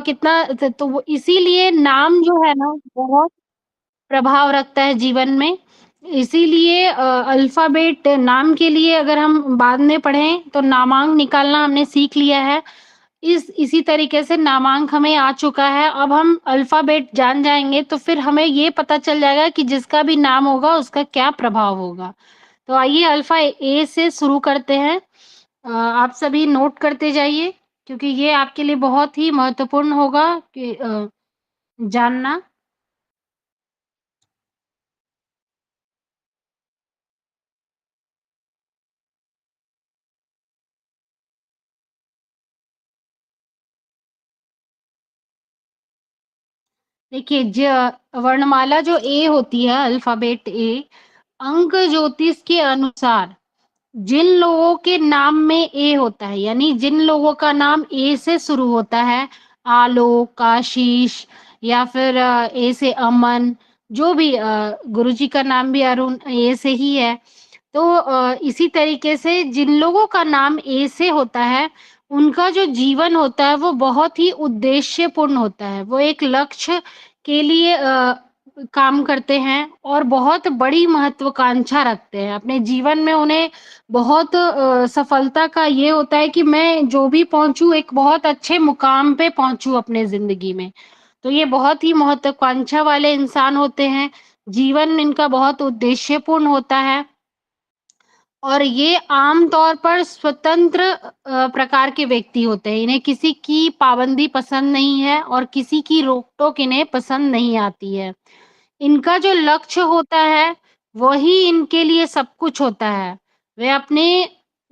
कितना तो वो इसीलिए नाम जो है ना बहुत प्रभाव रखता है जीवन में। इसीलिए अल्फ़ाबेट नाम के लिए अगर हम बाद में पढ़ें तो नामांक निकालना हमने सीख लिया है। इसी तरीके से नामांक हमें आ चुका है। अब हम अल्फ़ाबेट जान जाएँगे तो फिर हमें ये पता चल जाएगा कि जिसका भी नाम होगा उसका क्या प्रभाव होगा। तो आइए अल्फ़ा ए से शुरू करते हैं। आप सभी नोट करते जाइए क्योंकि ये आपके लिए बहुत ही महत्वपूर्ण होगा कि जानना। देखिए वर्णमाला जो ए होती है अल्फ़ाबेट ए, अंक ज्योतिष के अनुसार जिन लोगों के नाम में ए होता है, यानी जिन लोगों का नाम ए से शुरू होता है, आलोक, आशीष या फिर ए से अमन, जो भी गुरुजी का नाम भी अरुण ए से ही है। तो इसी तरीके से जिन लोगों का नाम ए से होता है, उनका जो जीवन होता है वो बहुत ही उद्देश्यपूर्ण होता है। वो एक लक्ष्य के लिए काम करते हैं और बहुत बड़ी महत्वाकांक्षा रखते हैं। अपने जीवन में उन्हें बहुत सफलता का ये होता है कि मैं जो भी पहुँचूँ एक बहुत अच्छे मुकाम पे पहुँचूँ अपने ज़िंदगी में। तो ये बहुत ही महत्वाकांक्षा वाले इंसान होते हैं। जीवन इनका बहुत उद्देश्यपूर्ण होता है। और ये आम तौर पर स्वतंत्र प्रकार के व्यक्ति होते हैं। इन्हें किसी की पाबंदी पसंद नहीं है और किसी की रोक-टोक इन्हें पसंद नहीं आती है। इनका जो लक्ष्य होता है, वही इनके लिए सब कुछ होता है। वे अपने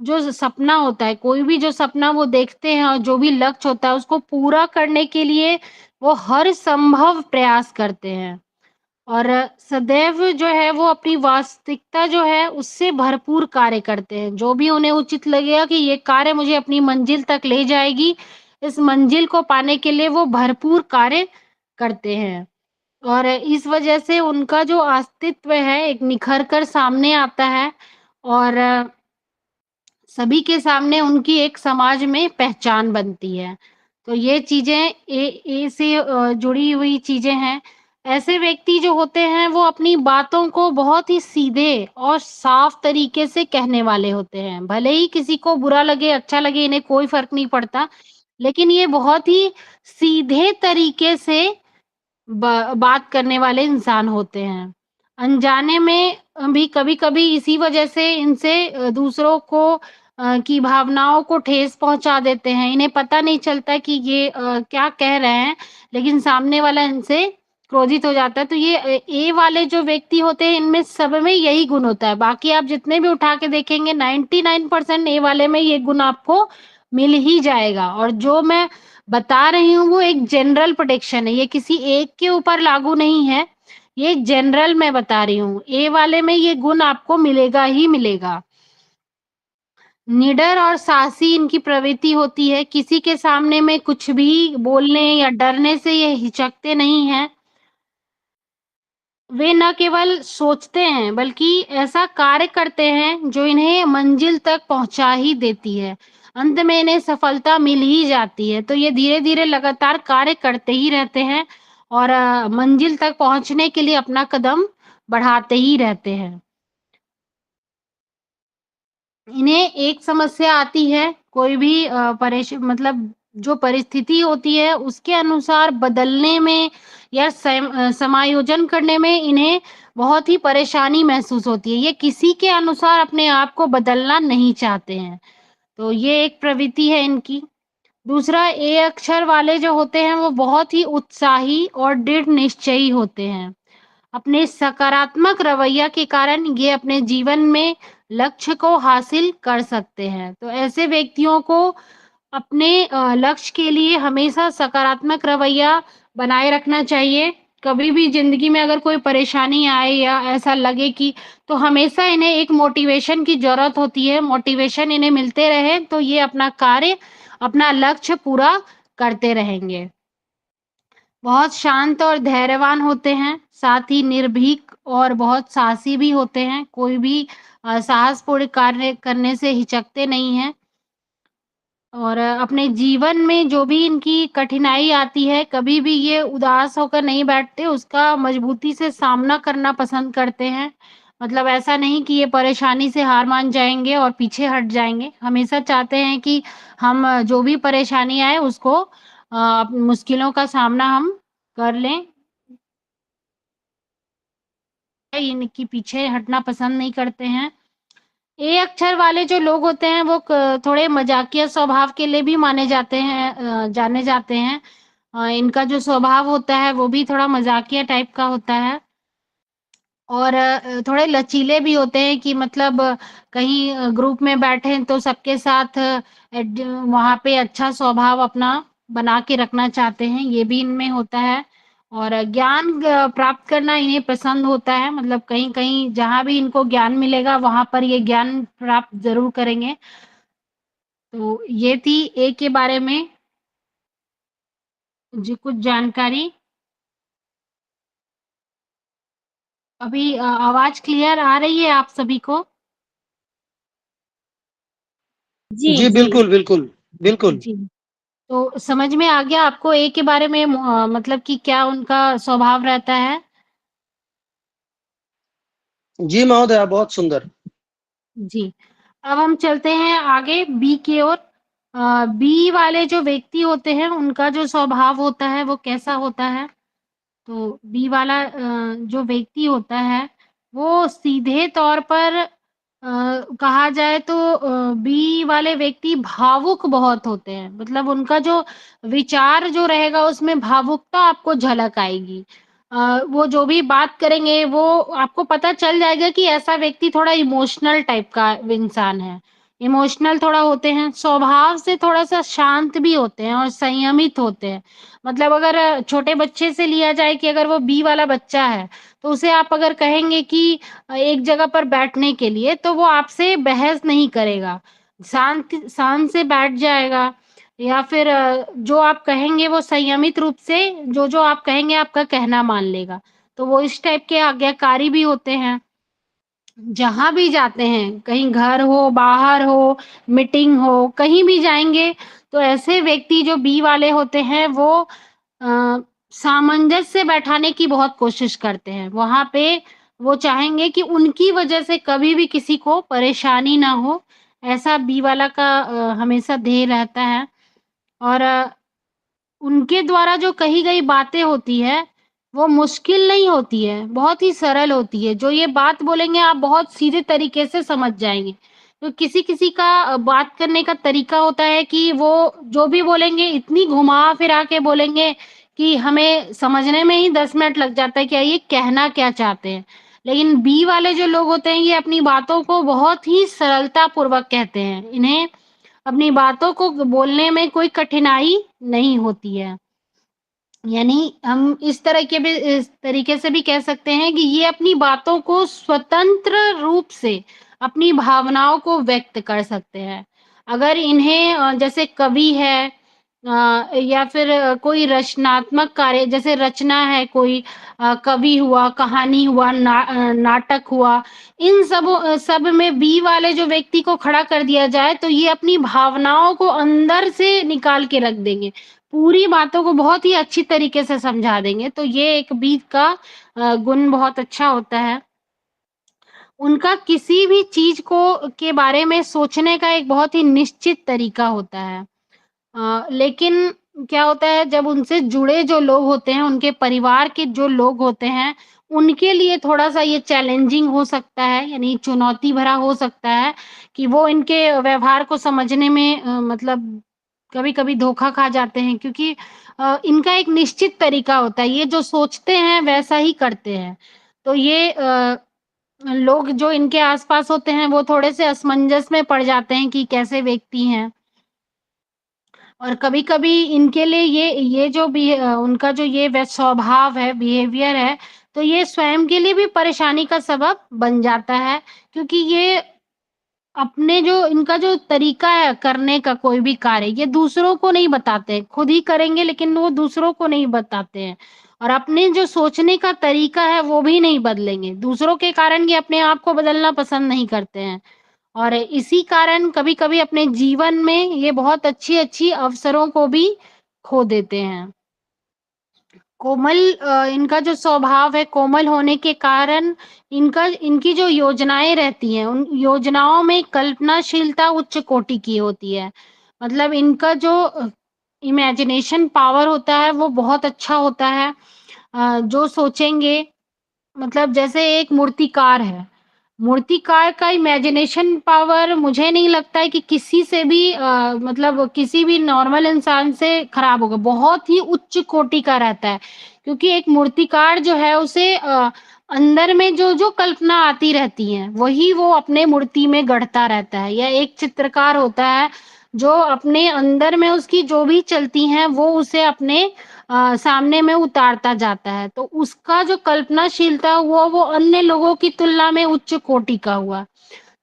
जो सपना होता है, कोई भी जो सपना वो देखते हैं और जो भी लक्ष्य होता है, उसको पूरा करने के लिए वो हर संभव प्रयास करते हैं। और सदैव जो है वो अपनी वास्तविकता जो है उससे भरपूर कार्य करते हैं। जो भी उन्हें उचित लगेगा कि ये कार्य मुझे अपनी मंजिल तक ले जाएगी, इस मंजिल को पाने के लिए वो भरपूर कार्य करते हैं। और इस वजह से उनका जो अस्तित्व है एक निखर कर सामने आता है और सभी के सामने उनकी एक समाज में पहचान बनती है। तो ये चीज़ें ए से जुड़ी हुई चीज़ें हैं। ऐसे व्यक्ति जो होते हैं वो अपनी बातों को बहुत ही सीधे और साफ तरीके से कहने वाले होते हैं। भले ही किसी को बुरा लगे, अच्छा लगे, इन्हें कोई फ़र्क नहीं पड़ता। लेकिन ये बहुत ही सीधे तरीके से बात करने वाले इंसान होते हैं। अनजाने में भी कभी-कभी इसी वजह से इनसे दूसरों को की भावनाओं को ठेस पहुँचा देते हैं। इन्हें पता नहीं चलता कि ये क्या कह रहे हैं, लेकिन सामने वाला इनसे क्रोधित हो जाता है। तो ये ए वाले जो व्यक्ति होते हैं, इनमें सब में यही गुण होता है। बाकी आप जितने भी उठा के देखेंगे 99% ए वाले में ये गुण आपको मिल ही जाएगा और जो मैं बता रही हूँ वो एक जनरल प्रेडिक्शन है, ये किसी एक के ऊपर लागू नहीं है, ये जनरल मैं बता रही हूँ। ए वाले में ये गुण आपको मिलेगा ही मिलेगा। निडर और साहसी इनकी प्रवृत्ति होती है, किसी के सामने में कुछ भी बोलने या डरने से ये हिचकते नहीं हैं। वे न केवल सोचते हैं बल्कि ऐसा कार्य करते हैं जो इन्हें मंजिल तक पहुंचा ही देती है। अंत में इन्हें सफलता मिल ही जाती है। तो ये धीरे-धीरे लगातार कार्य करते ही रहते हैं और मंजिल तक पहुंचने के लिए अपना कदम बढ़ाते ही रहते हैं। इन्हें एक समस्या आती है, कोई भी मतलब जो परिस्थिति होती है उसके अनुसार बदलने में या समायोजन करने में इन्हें बहुत ही परेशानी महसूस होती है। ये किसी के अनुसार अपने आप को बदलना नहीं चाहते हैं। तो ये एक प्रवृत्ति है इनकी। दूसरा ए अक्षर वाले जो होते हैं वो बहुत ही उत्साही और दृढ़ निश्चयी होते हैं। अपने सकारात्मक रवैया के कारण ये अपने जीवन में लक्ष्य को हासिल कर सकते हैं। तो ऐसे व्यक्तियों को अपने लक्ष्य के लिए हमेशा सकारात्मक रवैया बनाए रखना चाहिए। कभी भी ज़िंदगी में अगर कोई परेशानी आए या ऐसा लगे कि तो हमेशा इन्हें एक मोटिवेशन की ज़रूरत होती है। मोटिवेशन इन्हें मिलते रहे तो ये अपना कार्य, अपना लक्ष्य पूरा करते रहेंगे। बहुत शांत और धैर्यवान होते हैं, साथ ही निर्भीक और बहुत साहसी भी होते हैं। कोई भी साहसपूर्ण कार्य करने से हिचकते नहीं हैं और अपने जीवन में जो भी इनकी कठिनाई आती है, कभी भी ये उदास होकर नहीं बैठते, उसका मजबूती से सामना करना पसंद करते हैं। मतलब ऐसा नहीं कि ये परेशानी से हार मान जाएँगे और पीछे हट जाएँगे। हमेशा चाहते हैं कि हम जो भी परेशानी आए उसको मुश्किलों का सामना हम कर लें। इनकी पीछे हटना पसंद नहीं करते हैं। ए अक्षर वाले जो लोग होते हैं वो थोड़े मजाकिया स्वभाव के लिए भी माने जाते हैं, जाने जाते हैं। इनका जो स्वभाव होता है वो भी थोड़ा मजाकिया टाइप का होता है और थोड़े लचीले भी होते हैं कि मतलब कहीं ग्रुप में बैठे हैं तो सबके साथ वहाँ पे अच्छा स्वभाव अपना बना के रखना चाहते हैं, ये भी इनमें होता है। और ज्ञान प्राप्त करना इन्हें पसंद होता है, मतलब कहीं-कहीं जहाँ भी इनको ज्ञान मिलेगा वहाँ पर ये ज्ञान प्राप्त ज़रूर करेंगे। तो ये थी ए के बारे में जी कुछ जानकारी। अभी आवाज़ क्लियर आ रही है आप सभी को? जी, जी, जी। बिल्कुल, बिल्कुल, बिल्कुल। जी। तो समझ में आ गया आपको ए के बारे में मतलब कि क्या उनका स्वभाव रहता है? जी, महोदया बहुत सुंदर। जी। अब हम चलते हैं आगे बी की ओर। बी वाले जो व्यक्ति होते हैं उनका जो स्वभाव होता है वो कैसा होता है? तो बी वाला जो व्यक्ति होता है वो सीधे तौर पर कहा जाए तो बी वाले व्यक्ति भावुक बहुत होते हैं। मतलब उनका जो विचार जो रहेगा उसमें भावुकता आपको झलक आएगी। वो जो भी बात करेंगे वो आपको पता चल जाएगा कि ऐसा व्यक्ति थोड़ा इमोशनल टाइप का इंसान है। इमोशनल थोड़ा होते हैं, स्वभाव से थोड़ा-सा शांत भी होते हैं और संयमित होते हैं। मतलब अगर छोटे बच्चे से लिया जाए कि अगर वो बी वाला बच्चा है, तो उसे आप अगर कहेंगे कि एक जगह पर बैठने के लिए, तो वो आपसे बहस नहीं करेगा। शान से बैठ जाएगा या फिर जो आप कहेंगे वो संयमित रूप से जो-जो आप कहेंगे आपका कहना मान लेगा। तो वो इस टाइप के आज्ञाकारी भी होते हैं। जहाँ भी जाते हैं, कहीं घर हो, बाहर हो, मीटिंग हो, कहीं भी जाएँगे, तो ऐसे व्यक्ति जो बी वाले होते हैं वो अ, सामंजस्य बैठाने की बहुत कोशिश करते हैं। वहाँ पे वो चाहेंगे कि उनकी वजह से कभी भी किसी को परेशानी ना हो, ऐसा बी वाला का हमेशा ध्येय रहता है। और उनके द्वारा जो कही गई बातें होती है, वो मुश्किल नहीं होती है, बहुत ही सरल होती है। जो ये बात बोलेंगे आप बहुत सीधे तरीके से समझ जाएँगे। तो किसी-किसी का बात करने का तरीका होता है कि वो जो भी बोलेंगे इतनी घुमा-फिरा के बोलेंगे कि हमें समझने में ही 10 मिनट लग जाता है कि ये कहना क्या चाहते हैं। लेकिन बी वाले जो लोग होते हैं ये अपनी बातों को बहुत ही सरलतापूर्वक कहते हैं। इन्हें अपनी बातों को बोलने में कोई कठिनाई नहीं होती है। यानी हम इस तरीके से भी कह सकते हैं कि ये अपनी बातों को स्वतंत्र रूप से अपनी भावनाओं को व्यक्त कर सकते हैं। अगर इन्हें जैसे कवि है या फिर कोई रचनात्मक कार्य जैसे रचना है कोई कवि हुआ, कहानी हुआ, नाटक हुआ, इन सब में बी वाले जो व्यक्ति को खड़ा कर दिया जाए तो ये अपनी भावनाओं को अंदर से निकाल के रख देंगे। पूरी बातों को बहुत ही अच्छी तरीके से समझा देंगे, तो ये एक बी का गुण बहुत अच्छा होता है। उनका किसी भी चीज़ को के बारे में सोचने का एक बहुत ही निश्चित तरीका होता है। लेकिन क्या होता है जब उनसे जुड़े जो लोग होते हैं, उनके परिवार के जो लोग होते हैं, उनके लिए थोड़ा-सा ये चैलेंजिंग हो सकता है, यानी चुनौती भरा हो सकता है कि वो इनके व्यवहार को समझने में मतलब कभी-कभी धोखा खा जाते हैं क्योंकि इनका एक निश्चित तरीका होता है, ये जो सोचते हैं वैसा ही करते हैं। तो ये लोग जो इनके आस-पास होते हैं, वो थोड़े-से असमंजस में पड़ जाते हैं कि कैसे व्यक्ति हैं। और कभी-कभी इनके लिए ये जो भी उनका जो ये स्वभाव है, बिहेवियर है, तो ये स्वयं के लिए भी परेशानी का सबब बन जाता है, क्योंकि ये अपने जो इनका जो तरीका है करने का कोई भी कार्य, ये दूसरों को नहीं बताते हैं, खुद ही करेंगे लेकिन वो दूसरों को नहीं बताते हैं। और अपने जो सोचने का तरीका है, वो भी नहीं बदलेंगे, दूसरों के कारण ये अपने आप को बदलना पसंद नहीं करते हैं। और इसी कारण कभी-कभी अपने जीवन में ये बहुत अच्छी-अच्छी अवसरों को भी खो देते हैं। कोमल इनका जो स्वभाव है कोमल होने के कारण इनकी जो योजनाएँ रहती हैं, उन योजनाओं में कल्पनाशीलता उच्च कोटि की होती है। मतलब इनका जो इमेजिनेशन पावर होता है वो बहुत अच्छा होता है। जो सोचेंगे मतलब जैसे एक मूर्तिकार है, मूर्तिकार का इमेजिनेशन पावर मुझे नहीं लगता है कि किसी से भी मतलब किसी भी नॉर्मल इंसान से खराब होगा, बहुत ही उच्च कोटि का रहता है। क्योंकि एक मूर्तिकार जो है उसे अंदर में जो-जो कल्पना आती रहती हैं, वही वो अपने मूर्ति में गढ़ता रहता है। या एक चित्रकार होता है, जो अपने अंदर में उसकी जो भी चलती हैं, वो उसे अपने सामने में उतारता जाता है। तो उसका जो कल्पनाशीलता हुआ वो अन्य लोगों की तुलना में उच्च कोटि का हुआ।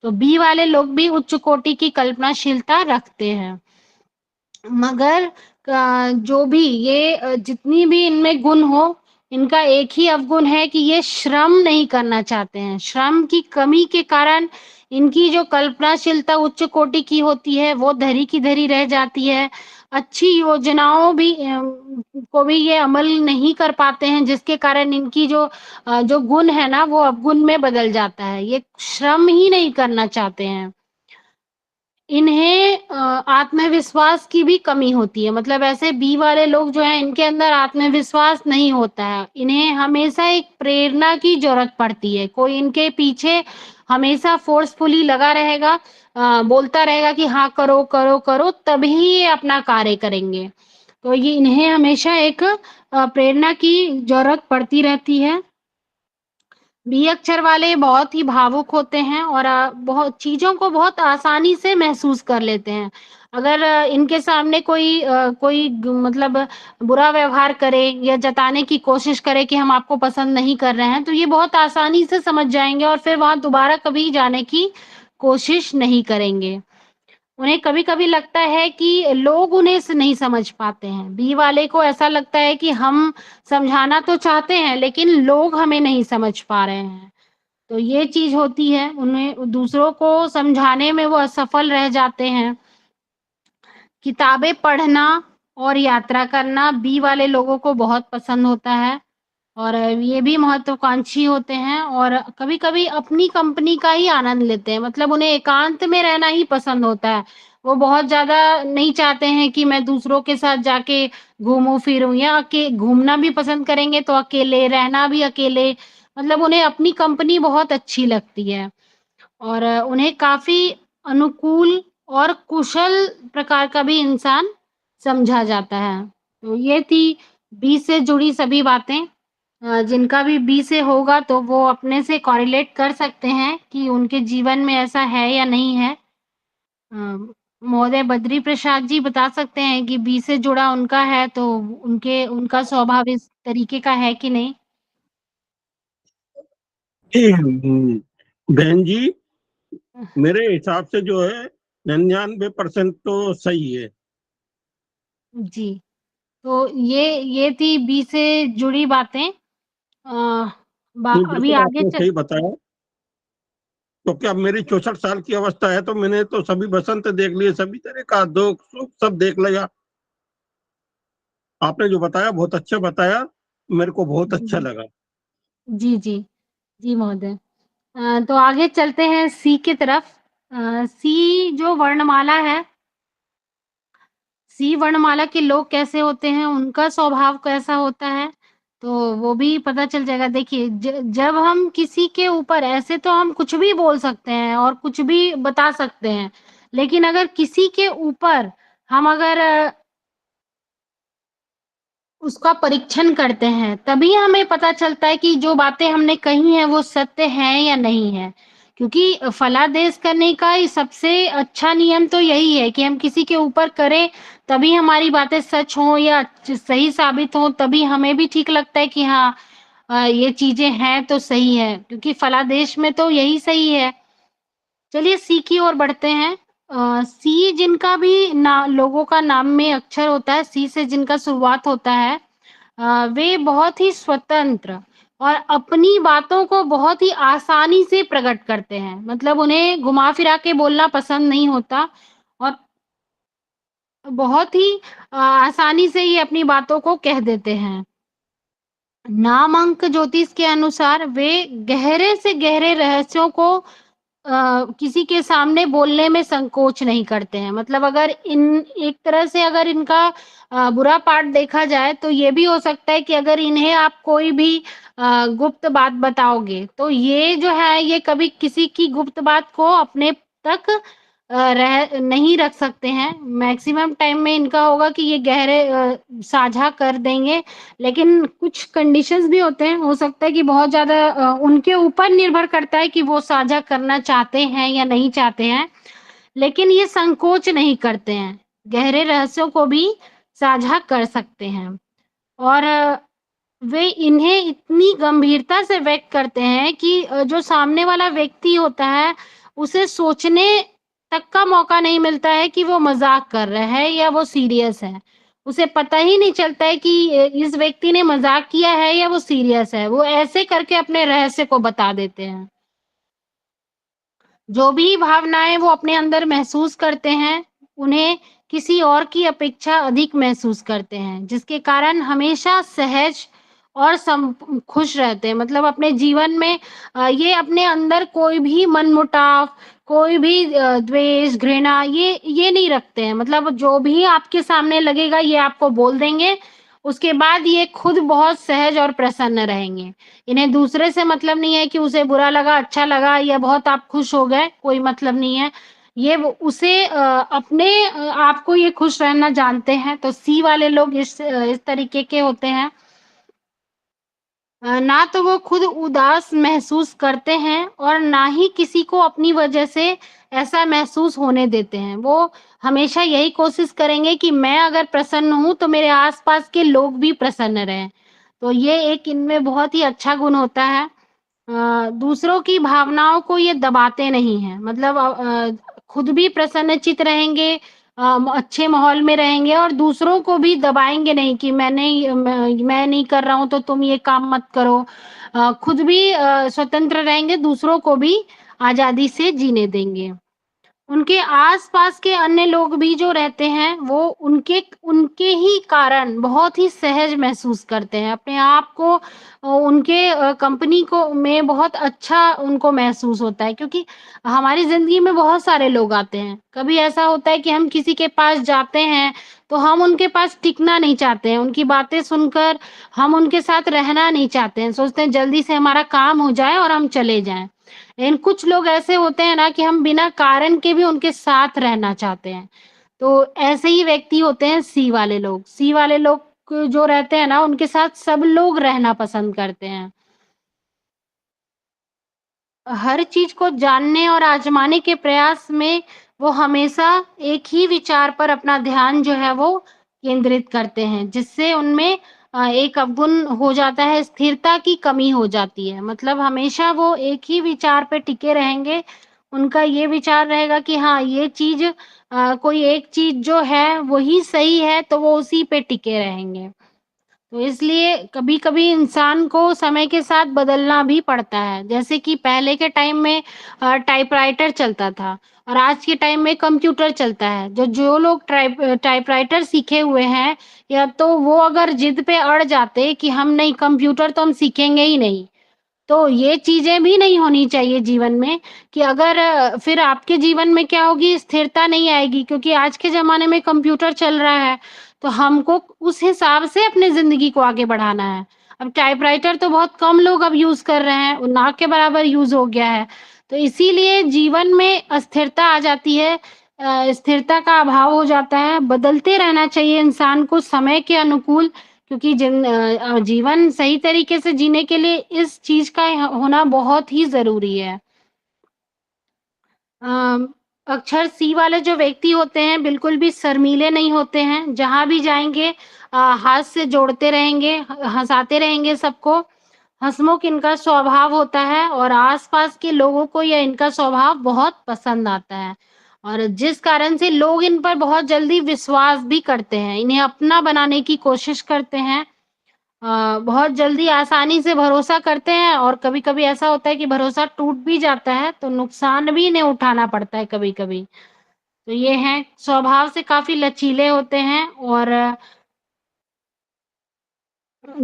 तो बी वाले लोग भी उच्च कोटि की कल्पनाशीलता रखते हैं। मगर जो भी ये जितनी भी इनमें गुण हो, इनका एक ही अवगुण है कि ये श्रम नहीं करना चाहते हैं। श्रम की कमी के कारण इनकी जो कल्पनाशीलता उच्च कोटि की होती है, वो धरी की धरी रह जाती है। अच्छी योजनाओं भी को भी ये अमल नहीं कर पाते हैं, जिसके कारण इनकी जो गुण है ना, वो अवगुण में बदल जाता है। ये श्रम ही नहीं करना चाहते हैं। इन्हें आत्मविश्वास की भी कमी होती है। मतलब ऐसे बी वाले लोग जो हैं इनके अंदर आत्मविश्वास नहीं होता है। इन्हें हमेशा एक प्रेरणा की ज़रूरत पड़ती है। कोई इनके पीछे हमेशा फ़ोर्सफुली लगा रहेगा, बोलता रहेगा कि हाँ, करो, करो, करो तभी ये अपना कार्य करेंगे। तो ये इन्हें हमेशा एक प्रेरणा की ज़रूरत पड़ती रहती है। बी अक्षर वाले बहुत ही भावुक होते हैं और बहुत चीज़ों को बहुत आसानी से महसूस कर लेते हैं। अगर इनके सामने कोई मतलब बुरा व्यवहार करे या जताने की कोशिश करे कि हम आपको पसंद नहीं कर रहे हैं, तो ये बहुत आसानी से समझ जाएँगे और फिर वहाँ दोबारा कभी जाने की कोशिश नहीं करेंगे। उन्हें कभी-कभी लगता है कि लोग उन्हें नहीं समझ पाते हैं। बी वाले को ऐसा लगता है कि हम समझाना तो चाहते हैं, लेकिन लोग हमें नहीं समझ पा रहे हैं। तो ये चीज़ होती है, उन्हें दूसरों को समझाने में वो असफल रह जाते हैं। किताबें पढ़ना और यात्रा करना बी वाले लोगों को बहुत पसंद होता है और ये भी महत्वाकांक्षी होते हैं और कभी-कभी अपनी कंपनी का ही आनंद लेते हैं। मतलब उन्हें एकांत में रहना ही पसंद होता है। वो बहुत ज़्यादा नहीं चाहते हैं कि मैं दूसरों के साथ जाके घूमूँ-फिरूँ या घूमना भी पसंद करेंगे तो अकेले, रहना भी अकेले। मतलब उन्हें अपनी कंपनी बहुत अच्छी लगती है। और उन्हें काफ़ी अनुकूल और कुशल प्रकार का भी इंसान समझा जाता है। तो ये थी बी से जुड़ी सभी बातें। जिनका भी बी से होगा तो वो अपने से कोरिलेट कर सकते हैं कि उनके जीवन में ऐसा है या नहीं है। अ, महोदय बद्री प्रसाद जी बता सकते हैं कि बी से जुड़ा उनका है तो उनके उनका स्वभाव इस तरीके का है कि नहीं? बहन जी, मेरे हिसाब से जो है 99% तो सही है। जी। तो ये थी बी से जुड़ी बातें। नहीं, अभी बिल्कुल आगे आपने सही बताया। क्योंकि अब मेरी 64 साल की अवस्था है तो मैंने तो सभी बसंत देख लिए, सभी तरह का दुख सुख सब देख लिया। आपने जो बताया बहुत अच्छा बताया, मेरे को बहुत अच्छा जी, लगा। जी, जी, जी महोदय। तो आगे चलते हैं सी की तरफ। सी जो वर्णमाला है, सी वर्णमाला के लोग कैसे होते हैं, उनका स्वभाव कैसा होता है, तो वो भी पता चल जाएगा। देखिए जब हम किसी के ऊपर ऐसे तो हम कुछ भी बोल सकते हैं और कुछ भी बता सकते हैं, लेकिन अगर किसी के ऊपर हम अगर उसका परीक्षण करते हैं, तभी हमें पता चलता है कि जो बातें हमने कही हैं वो सत्य हैं या नहीं है। क्योंकि फलादेश करने का ये सबसे अच्छा नियम तो यही है कि हम किसी के ऊपर करें, तभी हमारी बातें सच हों या सही साबित हों, तभी हमें भी ठीक लगता है कि हाँ ये चीज़ें हैं तो सही है, क्योंकि फलादेश में तो यही सही है। चलिए सी की ओर बढ़ते हैं। सी जिनका भी लोगों का नाम में अक्षर होता है, सी से जिनका शुरुआत होता है, वे बहुत ही स्वतंत्र और अपनी बातों को बहुत ही आसानी से प्रकट करते हैं। मतलब उन्हें घुमा-फिरा के बोलना पसंद नहीं होता और बहुत ही आसानी से ये अपनी बातों को कह देते हैं। नाम अंक ज्योतिष के अनुसार वे गहरे से गहरे रहस्यों को किसी के सामने बोलने में संकोच नहीं करते हैं। मतलब अगर इन एक तरह से अगर इनका बुरा पार्ट देखा जाए तो ये भी हो सकता है कि अगर इन्हें आप कोई भी गुप्त बात बताओगे तो ये जो है ये कभी किसी की गुप्त बात को अपने तक रह नहीं रख सकते हैं। मैक्सिमम टाइम में इनका होगा कि ये गहरे साझा कर देंगे, लेकिन कुछ कंडीशंस भी होते हैं। हो सकता है कि बहुत ज़्यादा उनके ऊपर निर्भर करता है कि वो साझा करना चाहते हैं या नहीं चाहते हैं, लेकिन ये संकोच नहीं करते हैं। गहरे रहस्यों को भी साझा कर सकते हैं और वे इन्हें इतनी गंभीरता से व्यक्त करते हैं कि जो सामने वाला व्यक्ति होता है, उसे सोचने तक का मौका नहीं मिलता है कि वो मज़ाक कर रहा है या वो सीरियस है। उसे पता ही नहीं चलता है कि इस व्यक्ति ने मज़ाक किया है या वो सीरियस है। वो ऐसे करके अपने रहस्य को बता देते हैं। जो भी भावनाएँ वो अपने अंदर महसूस करते हैं, उन्हें किसी और की अपेक्षा अधिक महसूस करते हैं, जिसके कारण हमेशा सहज और खुश रहते हैं। मतलब अपने जीवन में ये अपने अंदर कोई भी मनमुटाव, कोई भी द्वेष, घृणा ये नहीं रखते हैं। मतलब जो भी आपके सामने लगेगा ये आपको बोल देंगे, उसके बाद ये खुद बहुत सहज और प्रसन्न रहेंगे। इन्हें दूसरे से मतलब नहीं है कि उसे बुरा लगा, अच्छा लगा या बहुत आप खुश हो गए, कोई मतलब नहीं है। ये वो उसे अपने आप को ये खुश रहना जानते हैं, तो सी वाले लोग इस तरीके के होते हैं। ना तो वो खुद उदास महसूस करते हैं और ना ही किसी को अपनी वजह से ऐसा महसूस होने देते हैं। वो हमेशा यही कोशिश करेंगे कि मैं अगर प्रसन्न हूँ, तो मेरे आस-पास के लोग भी प्रसन्न रहें। तो ये एक इनमें बहुत ही अच्छा गुण होता है। दूसरों की भावनाओं को ये दबाते नहीं हैं। मतलब खुद भी प्रसन्नचित्त रहेंगे, अच्छे माहौल में रहेंगे और दूसरों को भी दबाएँगे नहीं कि मैं नहीं कर रहा हूँ तो तुम ये काम मत करो। खुद भी स्वतंत्र रहेंगे, दूसरों को भी आज़ादी से जीने देंगे। उनके आस-पास के अन्य लोग भी जो रहते हैं, वो उनके उनके ही कारण बहुत ही सहज महसूस करते हैं। अपने आप को उनके कंपनी को में बहुत अच्छा उनको महसूस होता है क्योंकि हमारी ज़िंदगी में बहुत सारे लोग आते हैं। कभी ऐसा होता है कि हम किसी के पास जाते हैं, तो हम उनके पास टिकना नहीं चाहते हैं। उनकी बातें सुनकर हम उनके साथ रहना नहीं चाहते हैं। सोचते हैं जल्दी से हमारा काम हो जाए और हम चले जाएँ। लेकिन कुछ लोग ऐसे होते हैं ना कि हम बिना कारण के भी उनके साथ रहना चाहते हैं। तो ऐसे ही व्यक्ति होते हैं सी वाले लोग। सी वाले लोग जो रहते हैं ना, उनके साथ सब लोग रहना पसंद करते हैं। हर चीज़ को जानने और आज़माने के प्रयास में वो हमेशा एक ही विचार पर अपना ध्यान जो है वो केंद्रित करते हैं, जिससे उनमें एक अवगुण हो जाता है, स्थिरता की कमी हो जाती है। मतलब हमेशा वो एक ही विचार पे टिके रहेंगे। उनका ये विचार रहेगा कि हाँ, ये चीज़ कोई एक चीज़ जो है वही सही है, तो वो उसी पे टिके रहेंगे। तो इसलिए कभी-कभी इंसान को समय के साथ बदलना भी पड़ता है। जैसे कि पहले के टाइम में टाइपराइटर चलता था और आज के टाइम में कंप्यूटर चलता है। जो लोग टाइपराइटर सीखे हुए हैं या तो वो अगर ज़िद पे अड़ जाते कि हम नहीं कंप्यूटर तो हम सीखेंगे ही नहीं। तो ये चीज़ें भी नहीं होनी चाहिए जीवन में कि अगर फिर आपके जीवन में क्या होगी स्थिरता नहीं आएगी क्योंकि आज के ज़माने में कंप्यूटर चल रहा है, तो हमको उस हिसाब से अपनी ज़िंदगी को आगे बढ़ाना है। अब टाइपराइटर तो बहुत कम लोग अब यूज़ कर रहे हैं, ना के बराबर यूज़ हो गया है। तो इसीलिए जीवन में अस्थिरता आ जाती है, स्थिरता का अभाव हो जाता है, बदलते रहना चाहिए इंसान को समय के अनुकूल क्योंकि जीवन सही तरीके से जीने के लिए इस चीज़ का होना बहुत ही ज़रूरी है। अम, अक्षर सी वाले जो व्यक्ति होते हैं, बिल्कुल भी शर्मीले नहीं होते हैं। जहाँ भी जाएँगे हाथ से जोड़ते रहेंगे, हँसाते रहेंगे सबको। हँसमुख इनका स्वभाव होता है और आस-पास के लोगों को ये इनका स्वभाव बहुत पसंद आता है और जिस कारण से लोग इन पर बहुत जल्दी विश्वास भी करते हैं। इन्हें अपना बनाने की कोशिश करते हैं बहुत जल्दी आसानी से भरोसा करते हैं और कभी-कभी ऐसा होता है कि भरोसा टूट भी जाता है, तो नुकसान भी इन्हें उठाना पड़ता है कभी-कभी। तो ये हैं, स्वभाव से काफ़ी लचीले होते हैं और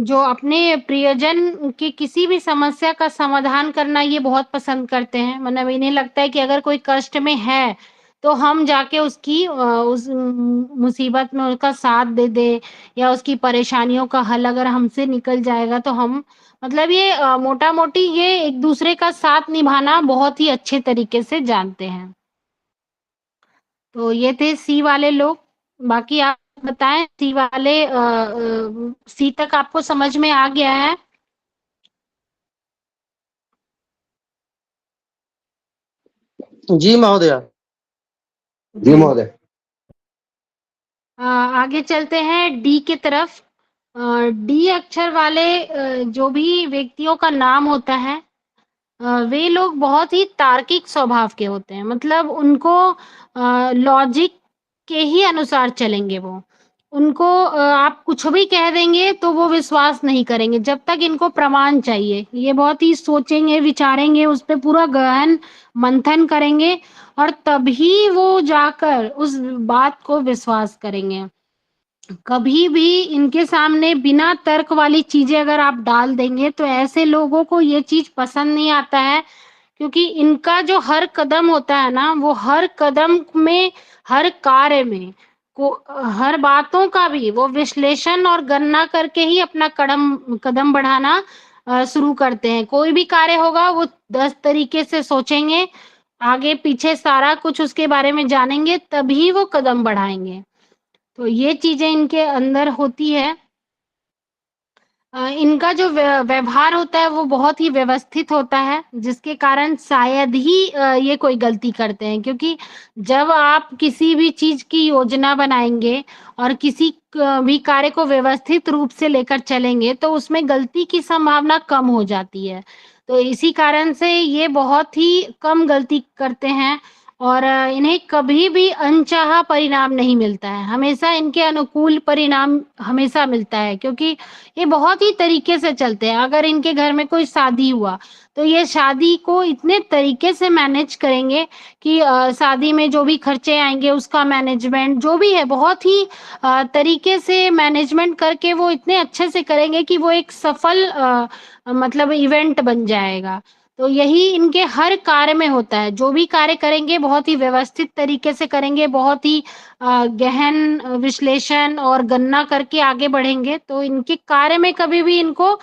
जो अपने प्रियजन की किसी भी समस्या का समाधान करना ये बहुत पसंद करते हैं। मतलब इन्हें लगता है कि अगर कोई कष्ट में है, तो हम जाके उसकी उस मुसीबत में उसका साथ दे दें या उसकी परेशानियों का हल अगर हमसे निकल जाएगा तो हम मतलब ये मोटा-मोटी ये एक-दूसरे का साथ निभाना बहुत ही अच्छे तरीके से जानते हैं। तो ये थे सी वाले लोग। बाकी आप बताएँ सी वाले सी तक आपको समझ में आ गया है? जी महोदया। जी जी। महोदय। आगे चलते हैं डी की तरफ। डी अक्षर वाले जो भी व्यक्तियों का नाम होता है वे लोग बहुत ही तार्किक स्वभाव के होते हैं। मतलब उनको लॉजिक के ही अनुसार चलेंगे वो। उनको आप कुछ भी कह देंगे तो वो विश्वास नहीं करेंगे, जब तक इनको प्रमाण चाहिए। ये बहुत ही सोचेंगे, विचारेंगे, उस पे पूरा गहन मंथन करेंगे और तभी वो जाकर उस बात को विश्वास करेंगे। कभी भी इनके सामने बिना तर्क वाली चीज़ें अगर आप डाल देंगे, तो ऐसे लोगों को ये चीज़ पसंद नहीं आता है, क्योंकि इनका जो हर कदम होता है ना, वो हर कदम में, हर कार्य में हर बातों का भी वो विश्लेषण और गणना करके ही अपना कदम कदम बढ़ाना शुरू करते हैं। कोई भी कार्य होगा, वो 10 तरीके से सोचेंगे, आगे-पीछे सारा कुछ उसके बारे में जानेंगे, तभी वो कदम बढ़ाएँगे। तो ये चीज़ें इनके अंदर होती है। इनका जो व्यवहार होता है वो बहुत ही व्यवस्थित होता है, जिसके कारण शायद ही ये कोई गलती करते हैं, क्योंकि जब आप किसी भी चीज़ की योजना बनाएँगे और किसी भी कार्य को व्यवस्थित रूप से लेकर चलेंगे, तो उसमें गलती की संभावना कम हो जाती है। तो इसी कारण से ये बहुत ही कम गलती करते हैं और इन्हें कभी भी अनचाहा परिणाम नहीं मिलता है। हमेशा इनके अनुकूल परिणाम हमेशा मिलता है, क्योंकि ये बहुत ही तरीके से चलते हैं। अगर इनके घर में कोई शादी हुआ, तो ये शादी को इतने तरीके से मैनेज करेंगे कि शादी में जो भी खर्चे आएँगे उसका मैनेजमेंट जो भी है बहुत ही तरीके से मैनेजमेंट करके वो इतने अच्छे से करेंगे कि वो एक सफल मतलब इवेंट बन जाएगा। तो यही इनके हर कार्य में होता है। जो भी कार्य करेंगे बहुत ही व्यवस्थित तरीके से करेंगे, बहुत ही गहन विश्लेषण और गणना करके आगे बढ़ेंगे, तो इनके कार्य में कभी भी इनको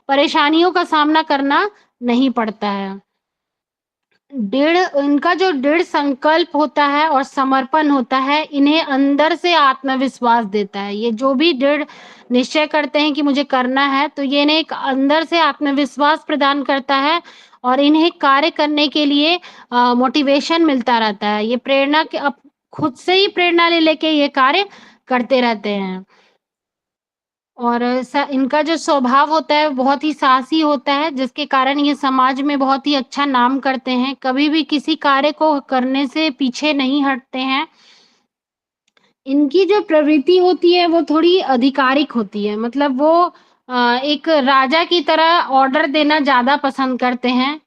परेशानियों का सामना करना नहीं पड़ता है। इनका जो दृढ़ संकल्प होता है और समर्पण होता है, इन्हें अंदर से आत्मविश्वास देता है। ये जो भी दृढ़ निश्चय करते हैं कि मुझे करना है, तो ये इन्हें एक अंदर से आत्मविश्वास प्रदान करता है और इन्हें कार्य करने के लिए मोटिवेशन मिलता रहता है। ये प्रेरणा के खुद से ही प्रेरणा ले लेके ये कार्य करते रहते हैं। और इनका जो स्वभाव होता है, बहुत ही साहसी होता है, जिसके कारण ये समाज में बहुत ही अच्छा नाम करते हैं। कभी भी किसी कार्य को करने से पीछे नहीं हटते हैं। इनकी जो प्रवृत्ति होती है, वो थोड़ी आधिकारिक होती है। मतलब वो एक राजा की तरह ऑर्डर देना ज़्यादा पसंद करते हैं।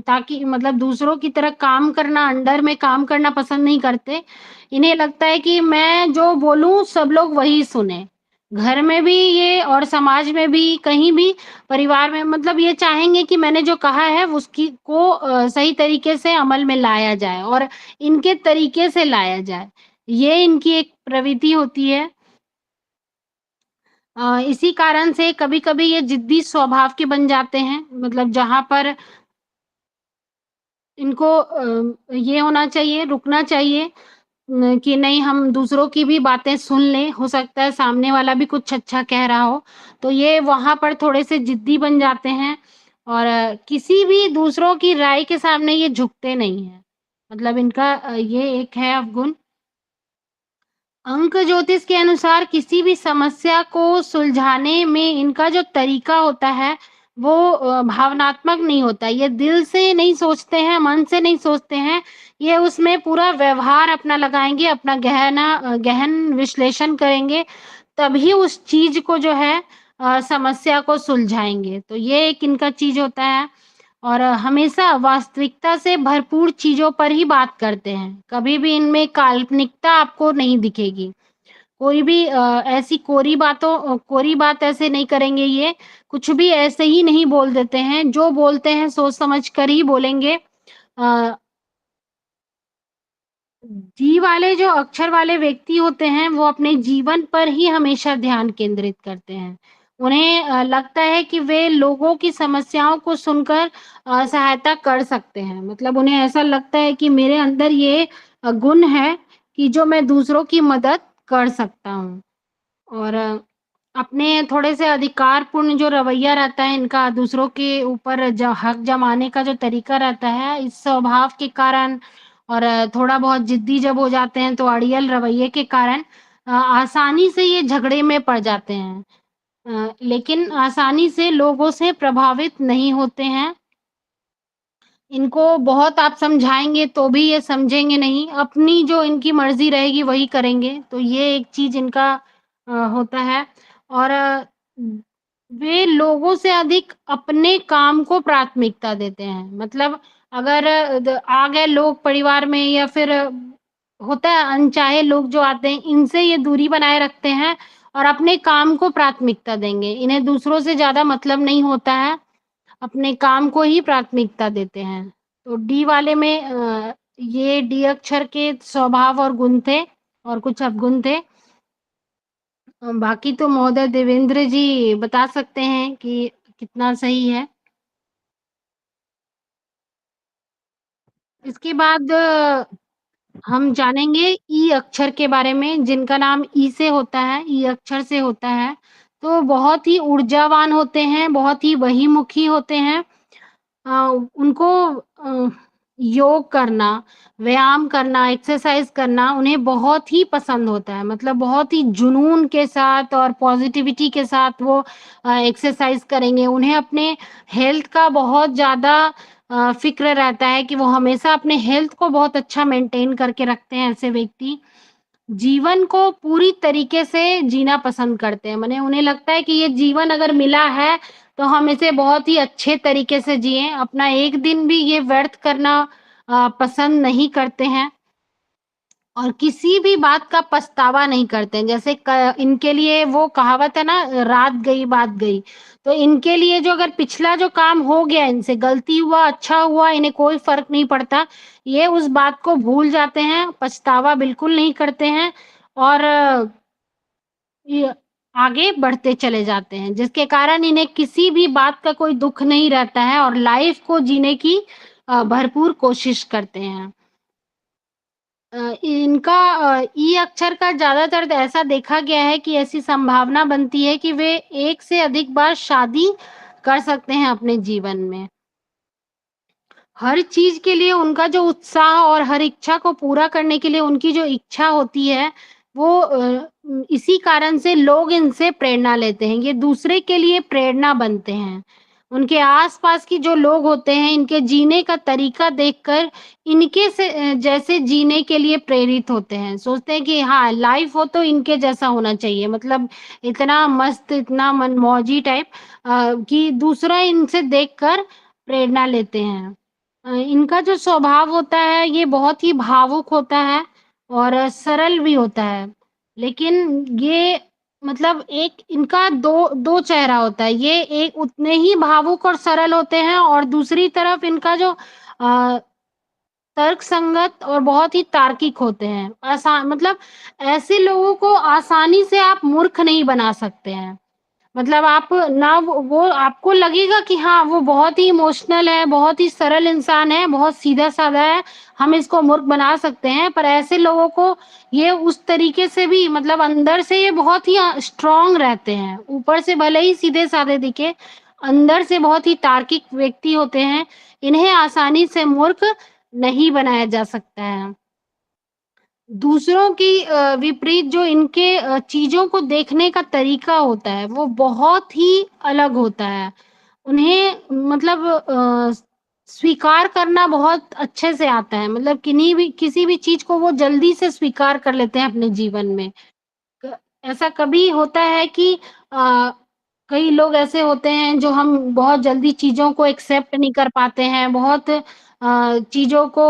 ताकि मतलब दूसरों की तरह काम करना, अंडर में काम करना पसंद नहीं करते। इन्हें लगता है कि मैं जो बोलूँ, सब लोग वही सुनें। घर में भी ये और समाज में भी, कहीं भी, परिवार में, मतलब ये चाहेंगे कि मैंने जो कहा है उसकी को सही तरीके से अमल में लाया जाए और इनके तरीके से लाया जाए। ये इनकी एक प्रवृत्ति होती है। इसी कारण से कभी-कभी ये ज़िद्दी स्वभाव के बन जाते हैं। मतलब जहाँ पर इनको ये होना चाहिए, रुकना चाहिए कि नहीं, हम दूसरों की भी बातें सुन लें। हो सकता है सामने वाला भी कुछ अच्छा कह रहा हो, तो ये वहाँ पर थोड़े से ज़िद्दी बन जाते हैं और किसी भी दूसरों की राय के सामने ये झुकते नहीं हैं। मतलब इनका ये एक है अवगुण। अंक ज्योतिष के अनुसार किसी भी समस्या को सुलझाने में इनका जो तरीका होता है, वो भावनात्मक नहीं होता। ये दिल से नहीं सोचते हैं, मन से नहीं सोचते हैं। ये उसमें पूरा व्यवहार अपना लगाएँगे, अपना गहन विश्लेषण करेंगे, तभी उस चीज़ को जो है समस्या को सुलझाएँगे। तो ये एक इनका चीज़ होता है और हमेशा वास्तविकता से भरपूर चीज़ों पर ही बात करते हैं। कभी भी इनमें काल्पनिकता आपको नहीं दिखेगी। कोई भी ऐसी कोरी बात ऐसे नहीं करेंगे ये, कुछ भी ऐसे ही नहीं बोल देते हैं, जो बोलते हैं सोच समझ कर ही बोलेंगे। अ, जी वाले जो अक्षर वाले व्यक्ति होते हैं, वो अपने जीवन पर ही हमेशा ध्यान केंद्रित करते हैं। उन्हें लगता है कि वे लोगों की समस्याओं को सुनकर सहायता कर सकते हैं। मतलब उन्हें ऐसा लगता है कि मेरे अंदर ये गुण है कि जो मैं दूसरों की मदद कर सकता हूँ। और अपने थोड़े से अधिकारपूर्ण जो रवैया रहता है इनका दूसरों के ऊपर हक जमाने का जो तरीका रहता है, इस स्वभाव के कारण और थोड़ा बहुत जिद्दी जब हो जाते हैं तो अड़ियल रवैये के कारण आसानी से ये झगड़े में पड़ जाते हैं। लेकिन आसानी से लोगों से प्रभावित नहीं होते हैं। इनको बहुत आप समझाएँगे तो भी ये समझेंगे नहीं, अपनी जो इनकी मर्ज़ी रहेगी वही करेंगे, तो ये एक चीज़ इनका होता है और वे लोगों से अधिक अपने काम को प्राथमिकता देते हैं। मतलब अगर आ गए लोग परिवार में या फिर होता है अनचाहे लोग जो आते हैं, इनसे ये दूरी बनाए रखते हैं और अपने काम को प्राथमिकता देंगे। इन्हें दूसरों से ज़्यादा मतलब नहीं होता है। अपने काम को ही प्राथमिकता देते हैं। तो डी वाले में ये डी अक्षर के स्वभाव और गुण थे और कुछ अवगुण थे। बाकी तो महोदय देवेंद्र जी बता सकते हैं कि कितना सही है। इसके बाद हम जानेंगे ई अक्षर के बारे में जिनका नाम ई से होता है, ई अक्षर से होता है। तो बहुत ही ऊर्जावान होते हैं, बहुत ही बहिर्मुखी होते हैं। उनको योग करना, व्यायाम करना, एक्सरसाइज़ करना उन्हें बहुत ही पसंद होता है। मतलब बहुत ही जुनून के साथ और पॉज़िटिविटी के साथ वो एक्सरसाइज़ करेंगे। उन्हें अपने हेल्थ का बहुत ज़्यादा फ़िक्र रहता है कि वो हमेशा अपने हेल्थ को बहुत अच्छा मेंटेन करके रखते हैं ऐसे व्यक्ति। जीवन को पूरी तरीके से जीना पसंद करते हैं। माने उन्हें लगता है कि ये जीवन अगर मिला है, तो हम इसे बहुत ही अच्छे तरीके से जिएँ। अपना एक दिन भी ये व्यर्थ करना पसंद नहीं करते हैं और किसी भी बात का पछतावा नहीं करते हैं। जैसे क इनके लिए वो कहावत है ना रात गई बात गई। तो इनके लिए जो अगर पिछला जो काम हो गया इनसे गलती हुआ, अच्छा हुआ, इन्हें कोई फ़र्क नहीं पड़ता। ये उस बात को भूल जाते हैं, पछतावा बिल्कुल नहीं करते हैं और ये आगे बढ़ते चले जाते हैं, जिसके कारण इन्हें किसी भी बात का कोई दुःख नहीं रहता है और लाइफ़ को जीने की भरपूर कोशिश करते हैं। इनका ई अक्षर का ज़्यादातर ऐसा देखा गया है कि ऐसी संभावना बनती है कि वे एक से अधिक बार शादी कर सकते हैं अपने जीवन में। हर चीज़ के लिए उनका जो उत्साह और हर इच्छा को पूरा करने के लिए उनकी जो इच्छा होती है, वो इसी कारण से लोग इनसे प्रेरणा लेते हैं। ये दूसरे के लिए प्रेरणा बनते हैं। उनके आस-पास की जो लोग होते हैं, इनके जीने का तरीका देखकर इनके से जैसे जीने के लिए प्रेरित होते हैं। सोचते हैं कि हाँ, लाइफ़ हो तो इनके जैसा होना चाहिए। मतलब इतना मस्त, इतना मनमौजी टाइप कि दूसरा इनसे देखकर प्रेरणा लेते हैं। इनका जो स्वभाव होता है ये बहुत ही भावुक होता है और सरल भी होता है। लेकिन ये मतलब एक इनका 2 चेहरा होता है। ये एक उतने ही भावुक और सरल होते हैं और दूसरी तरफ इनका जो तर्कसंगत और बहुत ही तार्किक होते हैं। मतलब ऐसे लोगों को आसानी से आप मूर्ख नहीं बना सकते हैं। मतलब आप ना वो आपको लगेगा कि हाँ, वो बहुत ही इमोशनल है, बहुत ही सरल इंसान है, बहुत सीधा-साधा है, हम इसको मूर्ख बना सकते हैं। पर ऐसे लोगों को ये उस तरीके से भी मतलब अंदर से ये बहुत ही स्ट्रॉन्ग रहते हैं। ऊपर से भले ही सीधे-साधे दिखे, अंदर से बहुत ही तार्किक व्यक्ति होते हैं। इन्हें आसानी से मूर्ख नहीं बनाया जा सकता है। दूसरों की विपरीत जो इनके चीज़ों को देखने का तरीका होता है, वो बहुत ही अलग होता है। उन्हें मतलब स्वीकार करना बहुत अच्छे से आता है। मतलब किसी भी चीज़ को वो जल्दी से स्वीकार कर लेते हैं अपने जीवन में। क ऐसा कभी होता है कि अ कई लोग ऐसे होते हैं जो हम बहुत जल्दी चीज़ों को एक्सेप्ट नहीं कर पाते हैं, बहुत चीज़ों को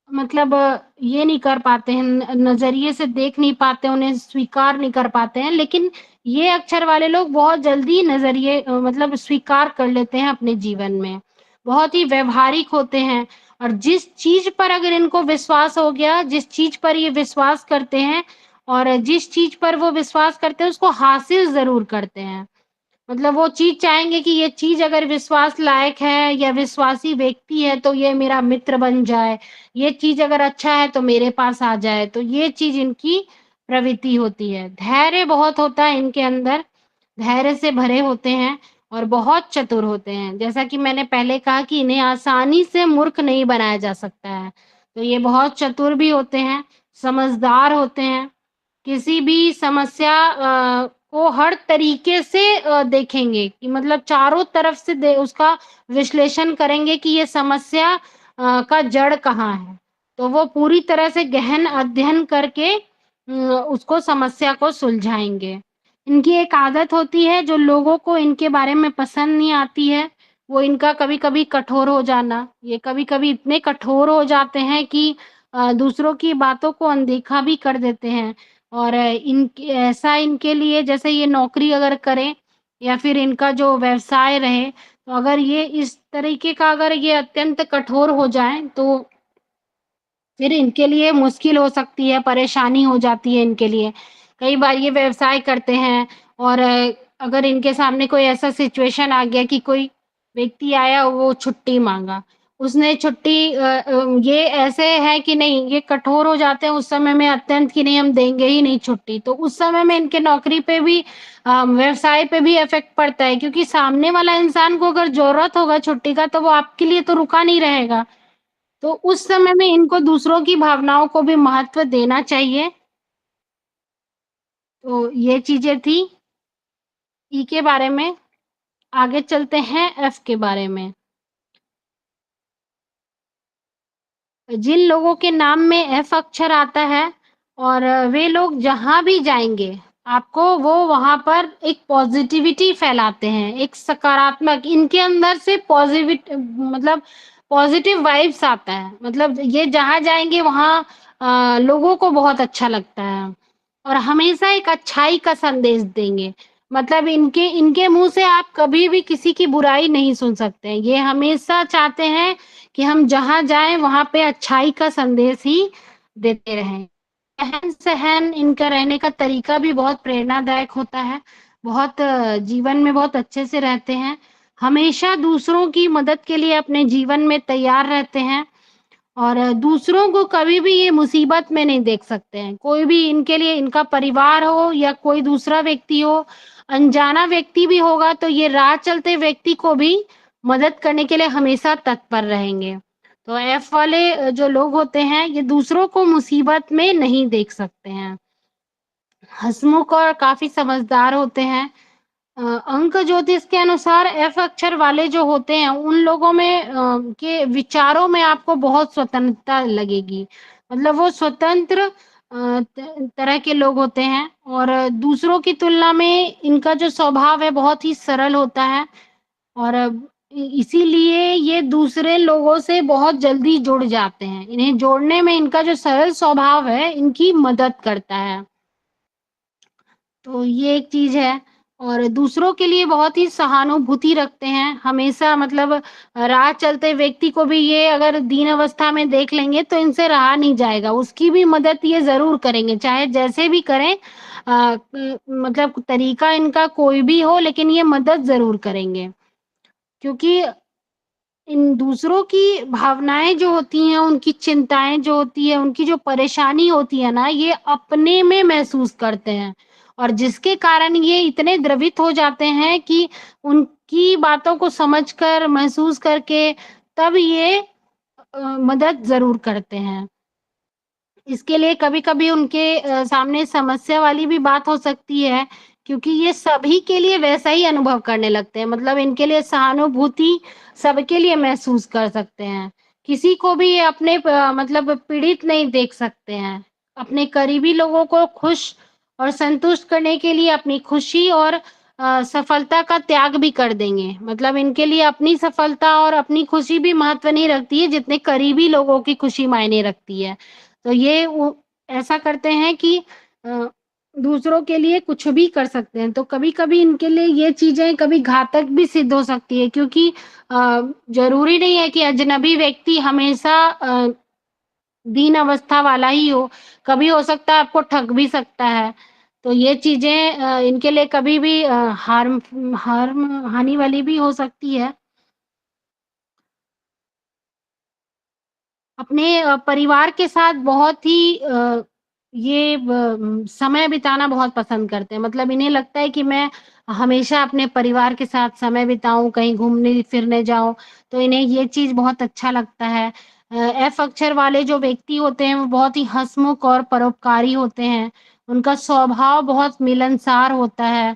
मतलब ये नहीं कर पाते हैं, नज़रिए से देख नहीं पाते, उन्हें स्वीकार नहीं कर पाते हैं। लेकिन ये अक्षर वाले लोग बहुत जल्दी नज़रिए मतलब स्वीकार कर लेते हैं अपने जीवन में। बहुत ही व्यावहारिक होते हैं और जिस चीज़ पर अगर इनको विश्वास हो गया, जिस चीज़ पर ये विश्वास करते हैं और जिस चीज़ पर वो विश्वास करते हैं उसको हासिल ज़रूर करते हैं। मतलब वो चीज़ चाहेंगे कि ये चीज़ अगर विश्वास लायक है या विश्वासी व्यक्ति है तो ये मेरा मित्र बन जाए, ये चीज़ अगर अच्छा है तो मेरे पास आ जाए, तो ये चीज़ इनकी प्रवृत्ति होती है। धैर्य बहुत होता है इनके अंदर, धैर्य से भरे होते हैं और बहुत चतुर होते हैं। जैसा कि मैंने पहले कहा कि इन्हें आसानी से मूर्ख नहीं बनाया जा सकता है। तो ये बहुत चतुर भी होते हैं, समझदार होते हैं। किसी भी समस्या को हर तरीके से देखेंगे कि मतलब चारों तरफ से उसका विश्लेषण करेंगे कि ये समस्या का जड़ कहाँ है। तो वो पूरी तरह से गहन अध्ययन करके उसको समस्या को सुलझाएँगे। इनकी एक आदत होती है जो लोगों को इनके बारे में पसंद नहीं आती है, वो इनका कभी-कभी कठोर हो जाना। ये कभी-कभी इतने कठोर हो जाते हैं कि दूसरों की बातों को अनदेखा भी कर देते हैं। और ऐसा इनके लिए जैसे ये नौकरी अगर करें या फिर इनका जो व्यवसाय रहे, तो अगर ये इस तरीके का अगर ये अत्यंत कठोर हो जाएँ, तो फिर इनके लिए मुश्किल हो सकती है, परेशानी हो जाती है इनके लिए। कई बार ये व्यवसाय करते हैं और अगर इनके सामने कोई ऐसा सिचुएशन आ गया कि कोई व्यक्ति आया, वो छुट्टी माँगा। उसने छुट्टी ये ऐसे है कि नहीं, ये कठोर हो जाते हैं उस समय में अत्यंत कि नहीं हम देंगे ही नहीं छुट्टी। तो उस समय में इनके नौकरी पे भी व्यवसाय पे भी इफ़ेक्ट पड़ता है क्योंकि सामने वाला इंसान को अगर ज़रूरत होगा छुट्टी का, तो वो आपके लिए तो रुका नहीं रहेगा। तो उस समय में इनको दूसरों की भावनाओं को भी महत्व देना चाहिए। तो ये चीज़ें थी ई के बारे में। आगे चलते हैं एफ के बारे में। जिन लोगों के नाम में एफ अक्षर आता है और वे लोग जहाँ भी जाएँगे, आपको वो वहाँ पर एक पॉज़िटिविटी फैलाते हैं, एक सकारात्मक इनके अंदर से मतलब पॉज़िटिव वाइब्स आता है। मतलब ये जहाँ जाएँगे वहाँ लोगों को बहुत अच्छा लगता है और हमेशा एक अच्छाई का संदेश देंगे। मतलब इनके इनके मुँह से आप कभी भी किसी की बुराई नहीं सुन सकते हैं। ये हमेशा चाहते हैं कि हम जहाँ जाएँ वहाँ पे अच्छाई का संदेश ही देते रहें। रहन-सहन इनका रहने का तरीका भी बहुत प्रेरणादायक होता है। बहुत जीवन में बहुत अच्छे से रहते हैं। हमेशा दूसरों की मदद के लिए अपने जीवन में तैयार रहते हैं और दूसरों को कभी भी ये मुसीबत में नहीं देख सकते हैं। कोई भी इनके लिए इनका परिवार हो या कोई दूसरा व्यक्ति हो, अनजाना व्यक्ति भी होगा तो ये राह चलते व्यक्ति को भी मदद करने के लिए हमेशा तत्पर रहेंगे। तो एफ वाले जो लोग होते हैं, ये दूसरों को मुसीबत में नहीं देख सकते हैं। हँसमुख और काफ़ी समझदार होते हैं। अंक ज्योतिष के अनुसार एफ अक्षर वाले जो होते हैं उन लोगों में के विचारों में आपको बहुत स्वतंत्रता लगेगी। मतलब वो स्वतंत्र तरह के लोग होते हैं और दूसरों की तुलना में इनका जो स्वभाव है बहुत ही सरल होता है और इसीलिए ये दूसरे लोगों से बहुत जल्दी जुड़ जाते हैं। इन्हें जोड़ने में इनका जो सरल स्वभाव है इनकी मदद करता है। तो ये एक चीज़ है और दूसरों के लिए बहुत ही सहानुभूति रखते हैं। हमेशा मतलब राह चलते व्यक्ति को भी ये अगर दीन अवस्था में देख लेंगे तो इनसे रहा नहीं जाएगा। उसकी भी मदद ये ज़रूर करेंगे, चाहे जैसे भी करें मतलब तरीका इनका कोई भी हो लेकिन ये मदद ज़रूर करेंगे। क्योंकि इन दूसरों की भावनाएँ जो होती हैं, उनकी चिंताएँ जो होती हैं, उनकी जो परेशानी होती है ना, ये अपने में महसूस करते हैं और जिसके कारण ये इतने द्रवित हो जाते हैं कि उनकी बातों को समझकर, महसूस करके तब ये मदद ज़रूर करते हैं। इसके लिए कभी-कभी उनके सामने समस्या वाली भी बात हो सकती है, क्योंकि ये सभी के लिए वैसा ही अनुभव करने लगते हैं। मतलब इनके लिए सहानुभूति सबके लिए महसूस कर सकते हैं। किसी को भी ये अपने मतलब पीड़ित नहीं देख सकते हैं। अपने करीबी लोगों को खुश और संतुष्ट करने के लिए अपनी खुशी और सफलता का त्याग भी कर देंगे। मतलब इनके लिए अपनी सफलता और अपनी खुशी भी महत्व नहीं रखती है, जितने करीबी लोगों की खुशी मायने रखती है। तो ये वो ऐसा करते हैं कि अ, दूसरों के लिए कुछ भी कर सकते हैं। तो कभी-कभी इनके लिए ये चीज़ें कभी घातक भी सिद्ध हो सकती है, क्योंकि ज़रूरी नहीं है कि अजनबी व्यक्ति हमेशा दीन अवस्था वाला ही हो, कभी हो सकता है आपको ठग भी सकता है। तो ये चीज़ें इनके लिए कभी भी हार्म हानि वाली भी हो सकती है। अपने परिवार के साथ बहुत ही ये समय बिताना बहुत पसंद करते हैं। मतलब इन्हें लगता है कि मैं हमेशा अपने परिवार के साथ समय बिताऊँ, कहीं घूमने-फिरने जाऊँ, तो इन्हें ये चीज़ बहुत अच्छा लगता है। एफ अक्षर वाले जो व्यक्ति होते हैं, वो बहुत ही हँसमुख और परोपकारी होते हैं। उनका स्वभाव बहुत मिलनसार होता है।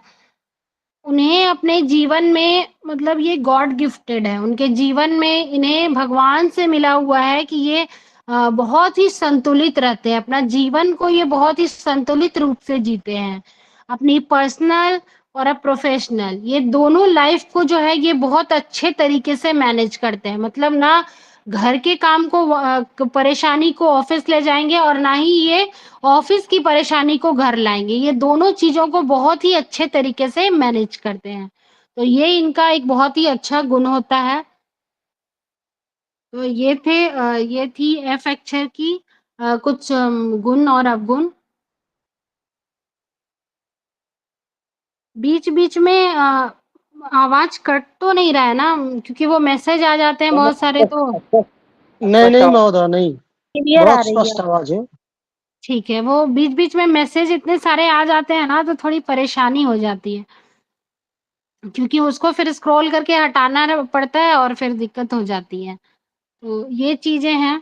उन्हें अपने जीवन में मतलब ये गॉड गिफ्टेड है। उनके जीवन में इन्हें भगवान से मिला हुआ है कि ये बहुत ही संतुलित रहते हैं। अपना जीवन को ये बहुत ही संतुलित रूप से जीते हैं। अपनी पर्सनल और प्रोफेशनल ये दोनों लाइफ को जो है ये बहुत अच्छे तरीके से मैनेज करते हैं। मतलब ना घर के काम को परेशानी को ऑफिस ले जाएँगे और ना ही ये ऑफिस की परेशानी को घर लाएँगे। ये दोनों चीज़ों को बहुत ही अच्छे तरीके से मैनेज करते हैं। तो ये इनका एक बहुत ही अच्छा गुण होता है। तो ये थी एफ अक्षर की कुछ गुण और अवगुण। बीच-बीच में आवाज़ कट तो नहीं रहा है ना? क्योंकि वो मैसेज आ जाते हैं बहुत सारे तो नहीं नहीं महोदय, नहीं, क्लियर आ बहुत रही है। स्पष्ट आवाज है। ठीक है, वो बीच-बीच में मैसेज इतने सारे आ जाते हैं ना, तो थोड़ी परेशानी हो जाती है। क्योंकि उसको फिर स्क्रॉल करके हटाना पड़ता है और फिर दिक्कत हो जाती है। तो ये चीज़ें हैं।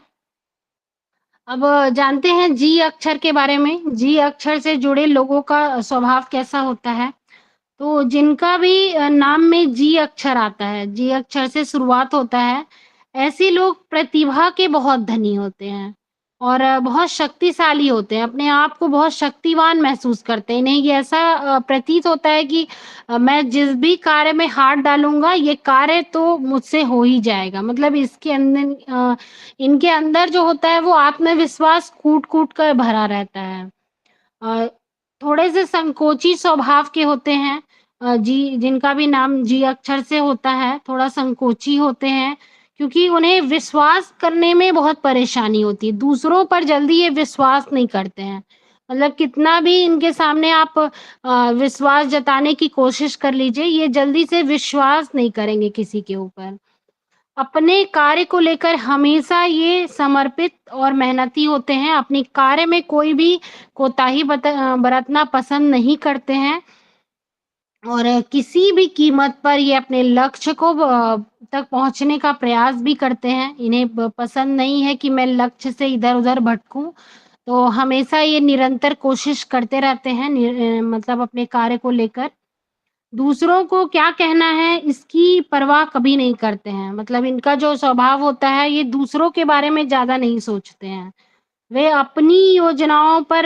अब जानते हैं जी अक्षर के बारे में। जी अक्षर से जुड़े लोगों का स्वभाव कैसा होता है? तो जिनका भी नाम में जी अक्षर आता है, जी अक्षर से शुरुआत होता है, ऐसे लोग प्रतिभा के बहुत धनी होते हैं और बहुत शक्तिशाली होते हैं, अपने आप को बहुत शक्तिवान महसूस करते हैं। इन्हें ये ऐसा प्रतीत होता है कि मैं जिस भी कार्य में हाथ डालूँगा, ये कार्य तो मुझसे हो ही जाएगा। मतलब इनके अंदर जो होता है, वो आत्मविश्वास कूट-कूट कर भरा रहता है। अ, थोड़े से संकोची स्वभाव के होते हैं। जी जिनका भी नाम जी अक्षर से होता है, थोड़ा संकोची होते हैं, क्योंकि उन्हें विश्वास करने में बहुत परेशानी होती है। दूसरों पर जल्दी ये विश्वास नहीं करते हैं। मतलब कितना भी इनके सामने आप विश्वास जताने की कोशिश कर लीजिए, ये जल्दी से विश्वास नहीं करेंगे किसी के ऊपर। अपने कार्य को लेकर हमेशा ये समर्पित और मेहनती होते हैं। अपने कार्य में कोई भी कोताही बरतना पसंद नहीं करते हैं और किसी भी कीमत पर ये अपने लक्ष्य को तक पहुँचने का प्रयास भी करते हैं। इन्हें पसंद नहीं है कि मैं लक्ष्य से इधर-उधर भटकूँ। तो हमेशा ये निरंतर कोशिश करते रहते हैं मतलब अपने कार्य को लेकर। दूसरों को क्या कहना है इसकी परवाह कभी नहीं करते हैं। मतलब इनका जो स्वभाव होता है ये दूसरों के बारे में ज़्यादा नहीं सोचते हैं। वे अपनी योजनाओं पर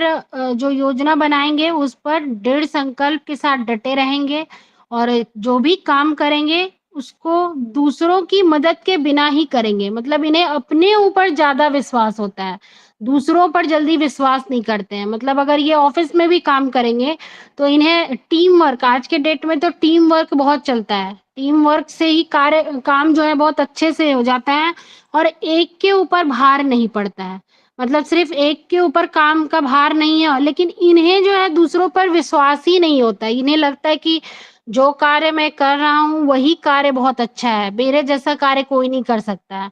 जो योजना बनाएँगे उस पर दृढ़ संकल्प के साथ डटे रहेंगे और जो भी काम करेंगे उसको दूसरों की मदद के बिना ही करेंगे। मतलब इन्हें अपने ऊपर ज़्यादा विश्वास होता है, दूसरों पर जल्दी विश्वास नहीं करते हैं। मतलब अगर ये ऑफ़िस में भी काम करेंगे तो इन्हें टीम वर्क आज के डेट में तो टीम वर्क बहुत चलता है। टीम वर्क से ही काम जो है बहुत अच्छे से हो जाता है और एक के ऊपर भार नहीं पड़ता है। मतलब सिर्फ़ एक के ऊपर काम का भार नहीं है, लेकिन इन्हें जो है दूसरों पर विश्वास ही नहीं होता। इन्हें लगता है कि जो कार्य मैं कर रहा हूँ, वही कार्य बहुत अच्छा है, मेरे जैसा कार्य कोई नहीं कर सकता है।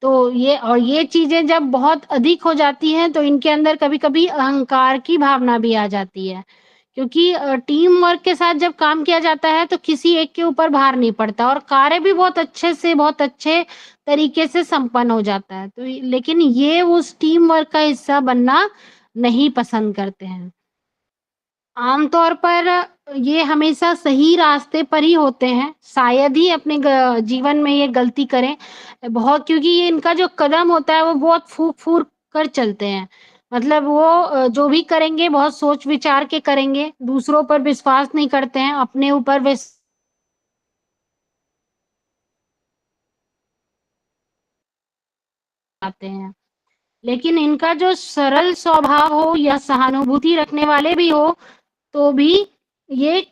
तो ये चीज़ें जब बहुत अधिक हो जाती हैं, तो इनके अंदर कभी-कभी अहंकार की भावना भी आ जाती है। क्योंकि टीम वर्क के साथ जब काम किया जाता है, तो किसी एक के ऊपर भार नहीं पड़ता और कार्य भी बहुत अच्छे से बहुत अच्छे तरीके से संपन्न हो जाता है। तो लेकिन ये उस टीम वर्क का हिस्सा बनना नहीं पसंद करते हैं। आम तौर पर ये हमेशा सही रास्ते पर ही होते हैं, शायद ही अपने जीवन में ये गलती करें। बहुत क्योंकि ये इनका जो कदम होता है वो बहुत फूँक-फूँक कर चलते हैं। मतलब वो जो भी करेंगे बहुत सोच विचार के करेंगे, दूसरों पर विश्वास नहीं करते हैं, अपने ऊपर आते हैं। लेकिन इनका जो सरल स्वभाव हो या सहानुभूति रखने वाले भी हो, तो भी ये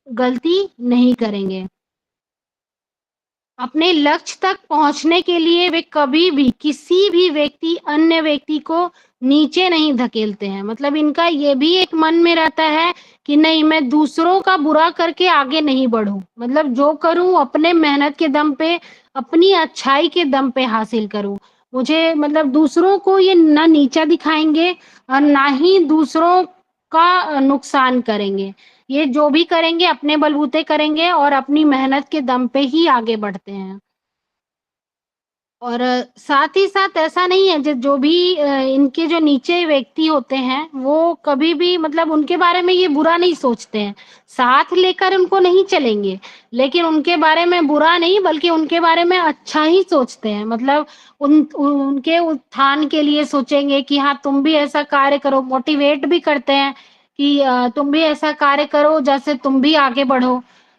गलती नहीं करेंगे। अपने लक्ष्य तक पहुंचने के लिए वे कभी भी किसी भी अन्य व्यक्ति को नीचे नहीं धकेलते हैं। मतलब इनका ये भी एक मन में रहता है कि नहीं, मैं दूसरों का बुरा करके आगे नहीं बढ़ूं। मतलब जो करूं अपने मेहनत के दम पे, अपनी अच्छाई के दम पे हासिल करूं। मुझे मतलब दूसरों को ये ना नीचा दिखाएंगे और ना ही दूसरों का नुकसान करेंगे। ये जो भी करेंगे अपने बलबूते करेंगे और अपनी मेहनत के दम पे ही आगे बढ़ते हैं। और साथ ही साथ ऐसा नहीं है जो भी इनके जो नीचे व्यक्ति होते हैं, वो कभी भी मतलब उनके बारे में ये बुरा नहीं सोचते हैं। साथ लेकर उनको नहीं चलेंगे, लेकिन उनके बारे में बुरा नहीं बल्कि उनके बारे में अच्छा ही सोचते हैं। मतलब उनके उत्थान के लिए सोचेंगे कि हाँ, तुम भी ऐसा कार्य करो, मोटिवेट भी करते हैं कि तुम भी ऐसा कार्य करो जैसे तुम भी आगे बढ़ो।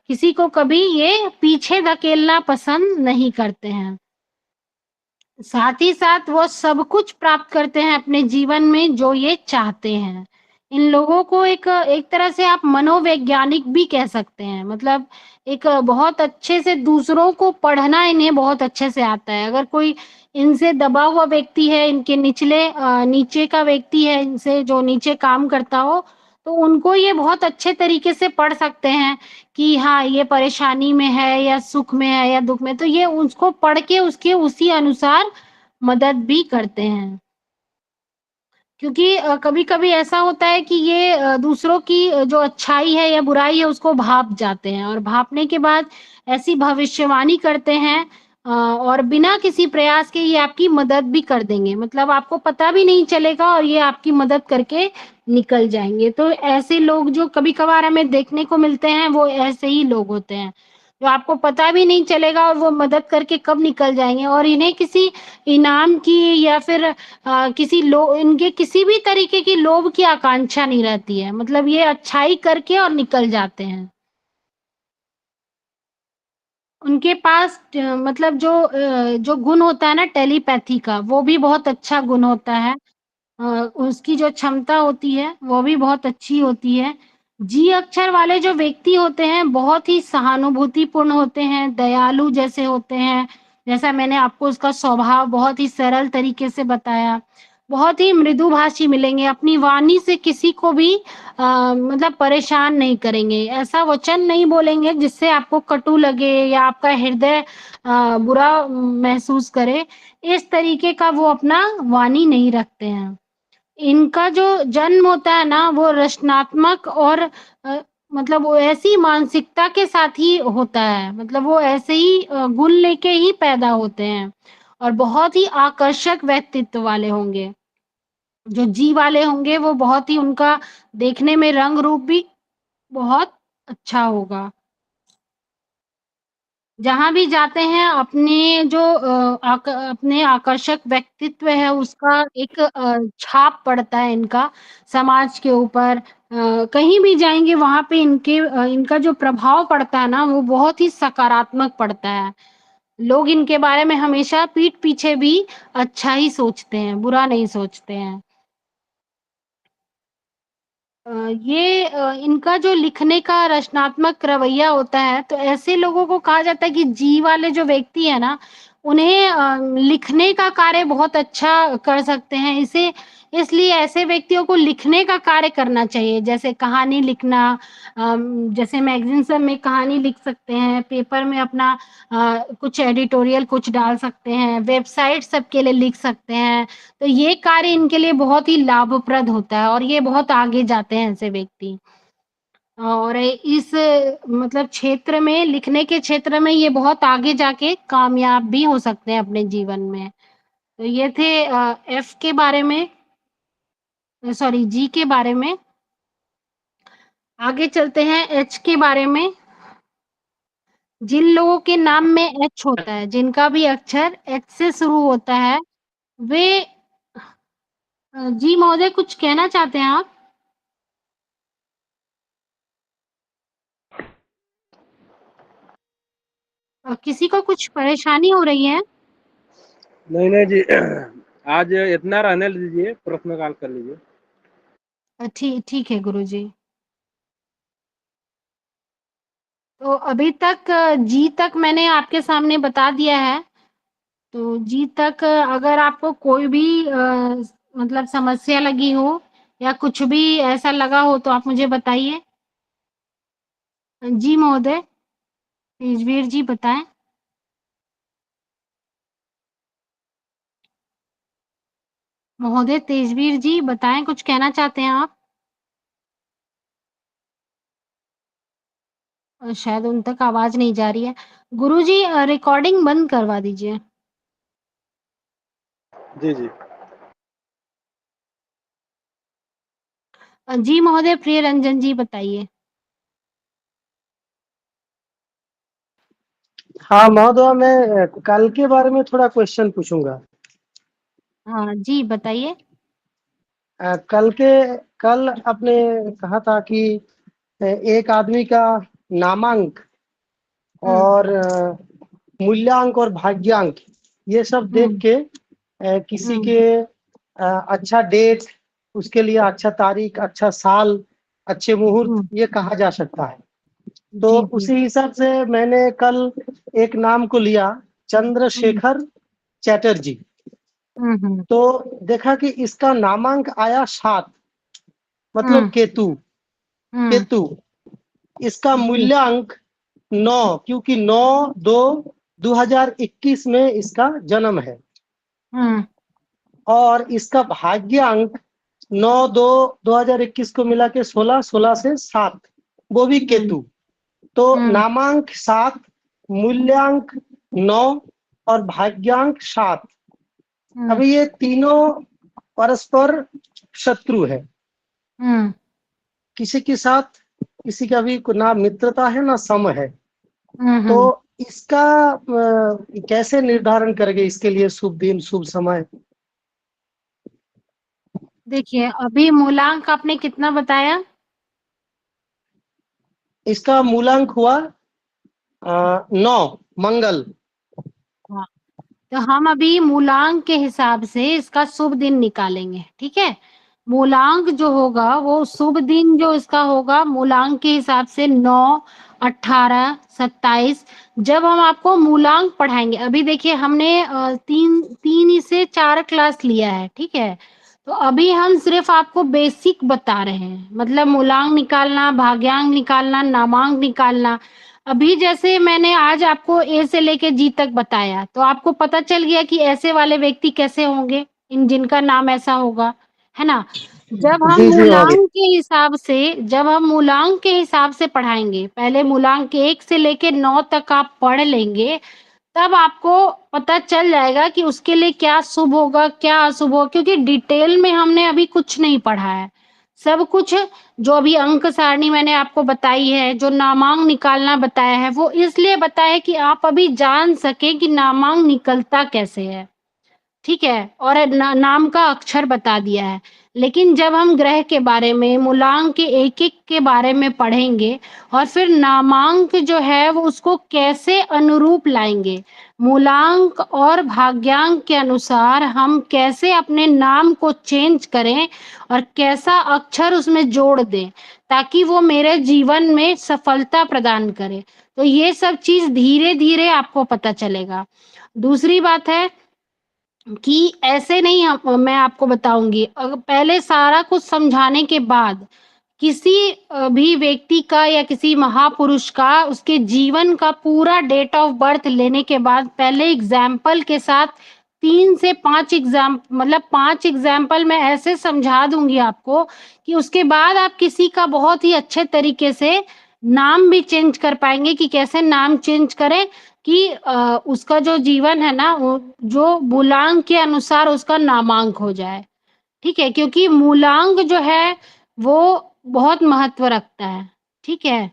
किसी को कभी ये पीछे धकेलना पसंद नहीं करते हैं। साथ ही साथ वो सब कुछ प्राप्त करते हैं अपने जीवन में जो ये चाहते हैं। इन लोगों को एक एक तरह से आप मनोवैज्ञानिक भी कह सकते हैं। मतलब एक बहुत अच्छे से दूसरों को पढ़ना इन्हें बहुत अच्छे से आता है। अगर कोई इनसे दबा हुआ व्यक्ति है, इनके नीचे का व्यक्ति है, इनसे जो नीचे काम करता हो, तो उनको ये बहुत अच्छे तरीके से पढ़ सकते हैं कि हाँ, ये परेशानी में है या सुख में है या दुख में, तो ये उसको पढ़ के उसके उसी अनुसार मदद भी करते हैं। क्योंकि कभी-कभी ऐसा होता है कि ये दूसरों की जो अच्छाई है या बुराई है उसको भाँप जाते हैं और भाँपने के बाद ऐसी भविष्यवाणी करते हैं और बिना किसी प्रयास के ये आपकी मदद भी कर देंगे। मतलब आपको पता भी नहीं चलेगा और ये आपकी मदद करके निकल जाएँगे। तो ऐसे लोग जो कभी-कभार हमें देखने को मिलते हैं, वो ऐसे ही लोग होते हैं, जो आपको पता भी नहीं चलेगा और वो मदद करके कब निकल जाएँगे और इन्हें किसी इनाम की या फिर किसी लो इनके किसी भी तरीके की लोभ की आकांक्षा नहीं रहती है। मतलब ये अच्छाई करके और निकल जाते हैं। उनके पास मतलब जो गुण होता है ना टेलीपैथी का, वो भी बहुत अच्छा गुण होता है। अ, उसकी जो क्षमता होती है, वो भी बहुत अच्छी होती है। जी अक्षर वाले जो व्यक्ति होते हैं, बहुत ही सहानुभूतिपूर्ण होते हैं, दयालु जैसे होते हैं। जैसा मैंने आपको उसका स्वभाव बहुत ही सरल तरीके से बताया। बहुत ही मृदुभाषी मिलेंगे, अपनी वाणी से किसी को भी मतलब परेशान नहीं करेंगे। ऐसा वचन नहीं बोलेंगे जिससे आपको कटु लगे या आपका हृदय बुरा महसूस करे। इस तरीके का वो अपना वाणी नहीं रखते हैं। इनका जो जन्म होता है ना, वो रचनात्मक और मतलब वो ऐसी मानसिकता के साथ ही होता है। मतलब वो ऐसे ही गुण लेके ही पैदा होते हैं और बहुत ही आकर्षक व्यक्तित्व वाले होंगे। जो जी वाले होंगे वो बहुत ही उनका देखने में रंग रूप भी बहुत अच्छा होगा। जहाँ भी जाते हैं अपने जो अपने आकर्षक व्यक्तित्व है उसका एक छाप पड़ता है इनका समाज के ऊपर। कहीं भी जाएँगे वहाँ पे इनका जो प्रभाव पड़ता है ना वो बहुत ही सकारात्मक पड़ता है। लोग इनके बारे में हमेशा पीठ पीछे भी अच्छा ही सोचते हैं, बुरा नहीं सोचते हैं। इनका जो लिखने का रचनात्मक रवैया होता है, तो ऐसे लोगों को कहा जाता है कि जी वाले जो व्यक्ति है ना, उन्हें लिखने का कार्य बहुत अच्छा कर सकते हैं। इसे इसलिए ऐसे व्यक्तियों को लिखने का कार्य करना चाहिए, जैसे कहानी लिखना। जैसे मैगज़ीन सब में कहानी लिख सकते हैं, पेपर में अपना कुछ एडिटोरियल कुछ डाल सकते हैं, वेबसाइट सबके लिए लिख सकते हैं। तो ये कार्य इनके लिए बहुत ही लाभप्रद होता है और ये बहुत आगे जाते हैं ऐसे व्यक्ति। और इस मतलब क्षेत्र में लिखने के क्षेत्र में ये बहुत आगे जाके कामयाब भी हो सकते हैं अपने जीवन में। तो ये थे एफ के बारे में, सॉरी जी के बारे में। आगे चलते हैं एच के बारे में। जिन लोगों के नाम में एच होता है, जिनका भी अक्षर एच से शुरू होता है, वे जी महोदय, कुछ कहना चाहते हैं आप? किसी को कुछ परेशानी हो रही है? नहीं नहीं जी, आज इतना रहने दीजिए, प्रश्न काल कर लीजिए। ठीक है गुरुजी। तो अभी तक जी तक मैंने आपके सामने बता दिया है। तो जी तक अगर आपको कोई भी मतलब समस्या लगी हो या कुछ भी ऐसा लगा हो तो आप मुझे बताइए। जी महोदय, तेजवीर जी बताएं। महोदय तेजवीर जी बताएं, कुछ कहना चाहते हैं आप? शायद उन तक आवाज नहीं जा रही है। गुरुजी रिकॉर्डिंग बंद करवा दीजिए। जी जी। जी महोदय प्रिय रंजन जी बताइए। हाँ महोदय, मैं कल के बारे में थोड़ा क्वेश्चन पूछूंगा। हाँ जी बताइए। कल आपने कहा था कि एक आदमी का नामांक हम्म और मूल्यांक और भाग्यांक ये सब देख हम्म के किसी हम्म के अच्छा डेट, उसके लिए अच्छा तारीख, अच्छा साल, अच्छे मुहूर्त हम्म, ये कहा जा सकता है। तो जी जी। उसी हिसाब से मैंने कल एक नाम को लिया, हम्म चंद्रशेखर चैटर्जी। हम्म तो देखा कि इसका नामांक आया 7, मतलब हम्म केतु। हम्म, केतु इसका जी। मूल्यांक 9, क्योंकि 9/2/2021 में इसका जन्म है। हम्म और इसका भाग्यांक 9/2/2021 को मिला के 16 से 7, वो भी हम्म केतु। तो हम्म नामांक 7, मूल्यांक 9 और भाग्यांक 7। हम्म अभी ये तीनों परस्पर शत्रु है। हम्म किसी के साथ किसी का भी ना मित्रता है ना सम है। तो हम्म। इसका कैसे निर्धारण करेंगे, इसके लिए शुभ दिन शुभ समय? देखिए अभी मूलांक आपने कितना बताया? इसका मूलांक हुआ 9, मंगल। हाँ, तो हम अभी मूलांक के हिसाब से इसका शुभ दिन निकालेंगे, ठीक है। मूलांक जो होगा वो शुभ दिन जो इसका होगा मूलांक के हिसाब से 9, 18, 27। जब हम आपको मूलांक पढ़ाएंगे, अभी देखिए हमने तीन तीन से 4 क्लास लिया है, ठीक है। तो अभी हम सिर्फ आपको बेसिक बता रहे हैं, मतलब मूलांक निकालना, भाग्यांक निकालना, नामांक निकालना। अभी जैसे मैंने आज आपको ए से लेके जी तक बताया, तो आपको पता चल गया कि ऐसे वाले व्यक्ति कैसे होंगे, इन जिनका नाम ऐसा होगा, है ना। जी जी महोदय। जब हम मूलांक के हिसाब से पढ़ाएंगे, पहले मूलांक 1 से लेके 9 तक आप पढ़ लेंगे, तब आपको पता चल जाएगा कि उसके लिए क्या शुभ होगा, क्या अशुभ होगा, क्योंकि डिटेल में हमने अभी कुछ नहीं पढ़ा है। सब कुछ जो अभी अंक सारणी मैंने आपको बताई है, जो नामांक निकालना बताया है, वो इसलिए बताया है कि आप अभी जान सकें कि नामांक निकलता कैसे है। ठीक है, और नाम का अक्षर बता दिया है। लेकिन जब हम ग्रह के बारे में, मूलांक के एक-एक के बारे में पढ़ेंगे और फिर नामांक जो है वो उसको कैसे अनुरूप लाएँगे, मूलांक और भाग्यांक के अनुसार हम कैसे अपने नाम को चेंज करें और कैसा अक्षर उसमें जोड़ दें, ताकि वो मेरे जीवन में सफलता प्रदान करे। तो ये सब चीज़ धीरे-धीरे आपको पता चलेगा। दूसरी बात है कि ऐसे नहीं मैं आपको बताऊँगी। पहले सारा कुछ समझाने के बाद किसी भी व्यक्ति का या किसी महापुरुष का उसके जीवन का पूरा डेट ऑफ बर्थ लेने के बाद पहले एग्ज़ाम्पल के साथ 3 से 5 मतलब 5 एग्ज़ाम्पल मैं ऐसे समझा दूँगी आपको कि उसके बाद आप किसी का बहुत ही अच्छे तरीके से नाम भी चेंज कर पाएँगे कि कैसे नाम चेंज करें कि उसका जो जीवन है ना वो जो मूलांक के अनुसार उसका नामांक हो जाए, ठीक है? क्योंकि मूलांक जो है वो बहुत महत्व रखता है, ठीक है?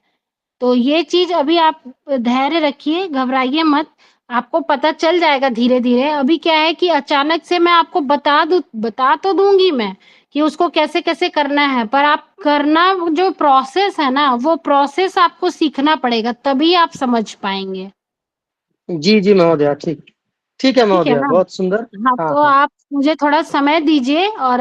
तो ये चीज़ अभी आप धैर्य रखिए, घबराइए मत। आपको पता चल जाएगा धीरे-धीरे। अभी क्या है कि अचानक से मैं आपको बता तो दूँगी मैं कि उसको कैसे-कैसे करना है, पर आप करना जो प्रोसेस है ना, वो प्रोसेस आपको सीखना पड़ेगा, तभी आप समझ पाएँगे। जी, जी महोदया, ठीक। ठीक है ठीक है महोदया, ना? बहुत सुंदर। हाँ, हाँ, तो हाँ। आप मुझे थोड़ा समय दीजिए और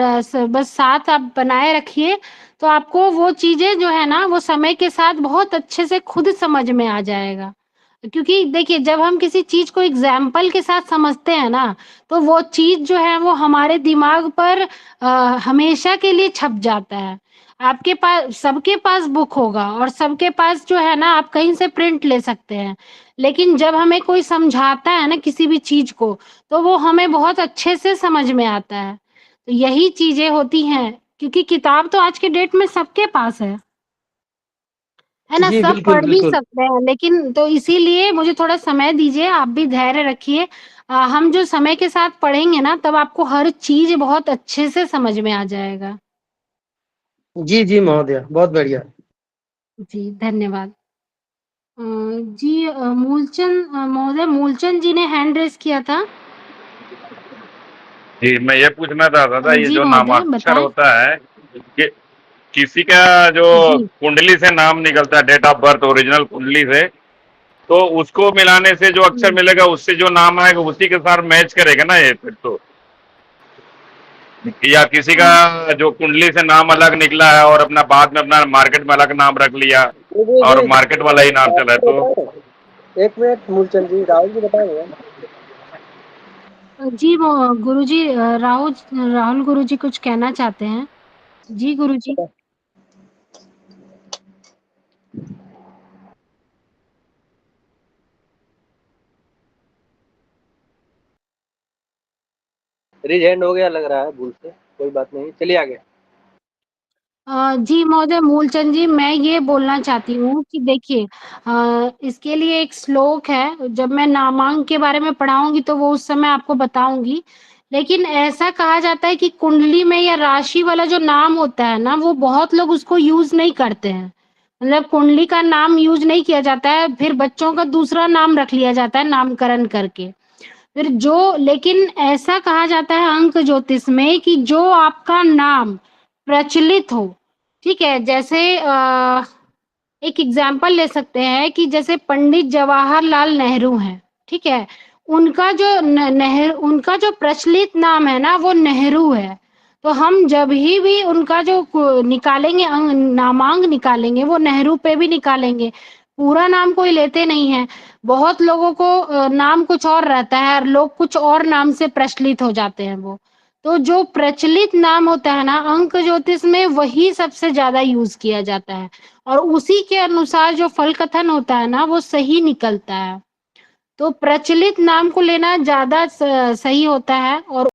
बस साथ आप बनाए रखिए, तो आपको वो चीज़ें जो है ना, वो समय के साथ बहुत अच्छे से खुद समझ में आ जाएगा। क्योंकि देखिए, जब हम किसी चीज़ को एग्ज़ाम्पल के साथ समझते हैं ना, तो वो चीज़ जो है, वो हमारे दिमाग पर हमेशा के लिए छप जाता है। आपके पास सबके पास बुक होगा और सबके पास जो है ना, आप कहीं से प्रिंट ले सकते हैं। लेकिन जब हमें कोई समझाता है ना किसी भी चीज़ को, तो वो हमें बहुत अच्छे से समझ में आता है। तो यही चीज़ें होती हैं, क्योंकि किताब तो आज के डेट में सबके पास है ना? जी, सब बिल्कुल, पढ़ भी बिल्कुल। सकते हैं, लेकिन तो इसीलिए मुझे थोड़ा समय दीजिए, आप भी धैर्य रखिए। हम जो समय के साथ पढ़ेंगे ना, तब आपको हर चीज़ बहुत अच्छे से समझ में आ जाएगा। जी, जी महोदया, बहुत बढ़िया। जी, धन्यवाद। जी मूलचंद महोदय, मूलचंद जी ने हैंड रेज़ किया था। जी, मैं ये पूछना चाहता था, ये जी जो महोदय, नामाक्षर बताएँ। होता है कि किसी का जो जी। कुंडली से नाम निकलता है, डेट ऑफ बर्थ ओरिजिनल कुंडली से, तो उसको मिलाने से जो अक्षर हुँ। मिलेगा उससे जो नाम आएगा उसी के साथ मैच करेगा ना ये फिर तो? या किसी अ, का जो कुंडली से नाम अलग निकला है और अपना बाद में अपना मार्केट में अलग नाम रख लिया जी और जी जी, मार्केट वाला ही नाम चला है तो? एक मिनट मूलचंद जी, राहुल जी बताएंगे। जी वो गुरुजी राहुल गुरुजी कुछ कहना चाहते हैं। जी गुरुजी। रिज हैंड हो गया लग रहा है भूल से, कोई बात नहीं, चलिए आगे। जी महोदय मूलचंद जी, मैं ये बोलना चाहती हूँ कि देखिए इसके लिए एक श्लोक है, जब मैं नामांक के बारे में पढ़ाऊँगी तो वो उस समय आपको बताऊँगी। लेकिन ऐसा कहा जाता है कि कुंडली में या राशि वाला जो नाम होता है ना, वो बहुत लोग उसको यूज़ नहीं करते हैं। मतलब कुंडली का नाम यूज़ नहीं किया जाता है, फिर बच्चों का दूसरा नाम रख लिया जाता है नामकरण करके। फिर जो लेकिन ऐसा कहा जाता है अंक ज्योतिष में कि जो आपका नाम प्रचलित हो, ठीक है? जैसे एक एग्जाम्पल ले सकते हैं कि जैसे पंडित जवाहरलाल नेहरू हैं, ठीक है? उनका जो प्रचलित नाम है ना, वो नेहरू है। तो हम जब ही भी उनका जो निकालेंगे नामांक निकालेंगे, वो नेहरू पे भी निकालेंगे। पूरा नाम कोई लेते नहीं है। बहुत लोगों को नाम कुछ और रहता है और लोग कुछ और नाम से प्रचलित हो जाते हैं वो। तो जो प्रचलित नाम होता है ना, अंक ज्योतिष में वही सबसे ज़्यादा यूज़ किया जाता है और उसी के अनुसार जो फल कथन होता है ना, वो सही निकलता है। तो प्रचलित नाम को लेना ज़्यादा सही होता है और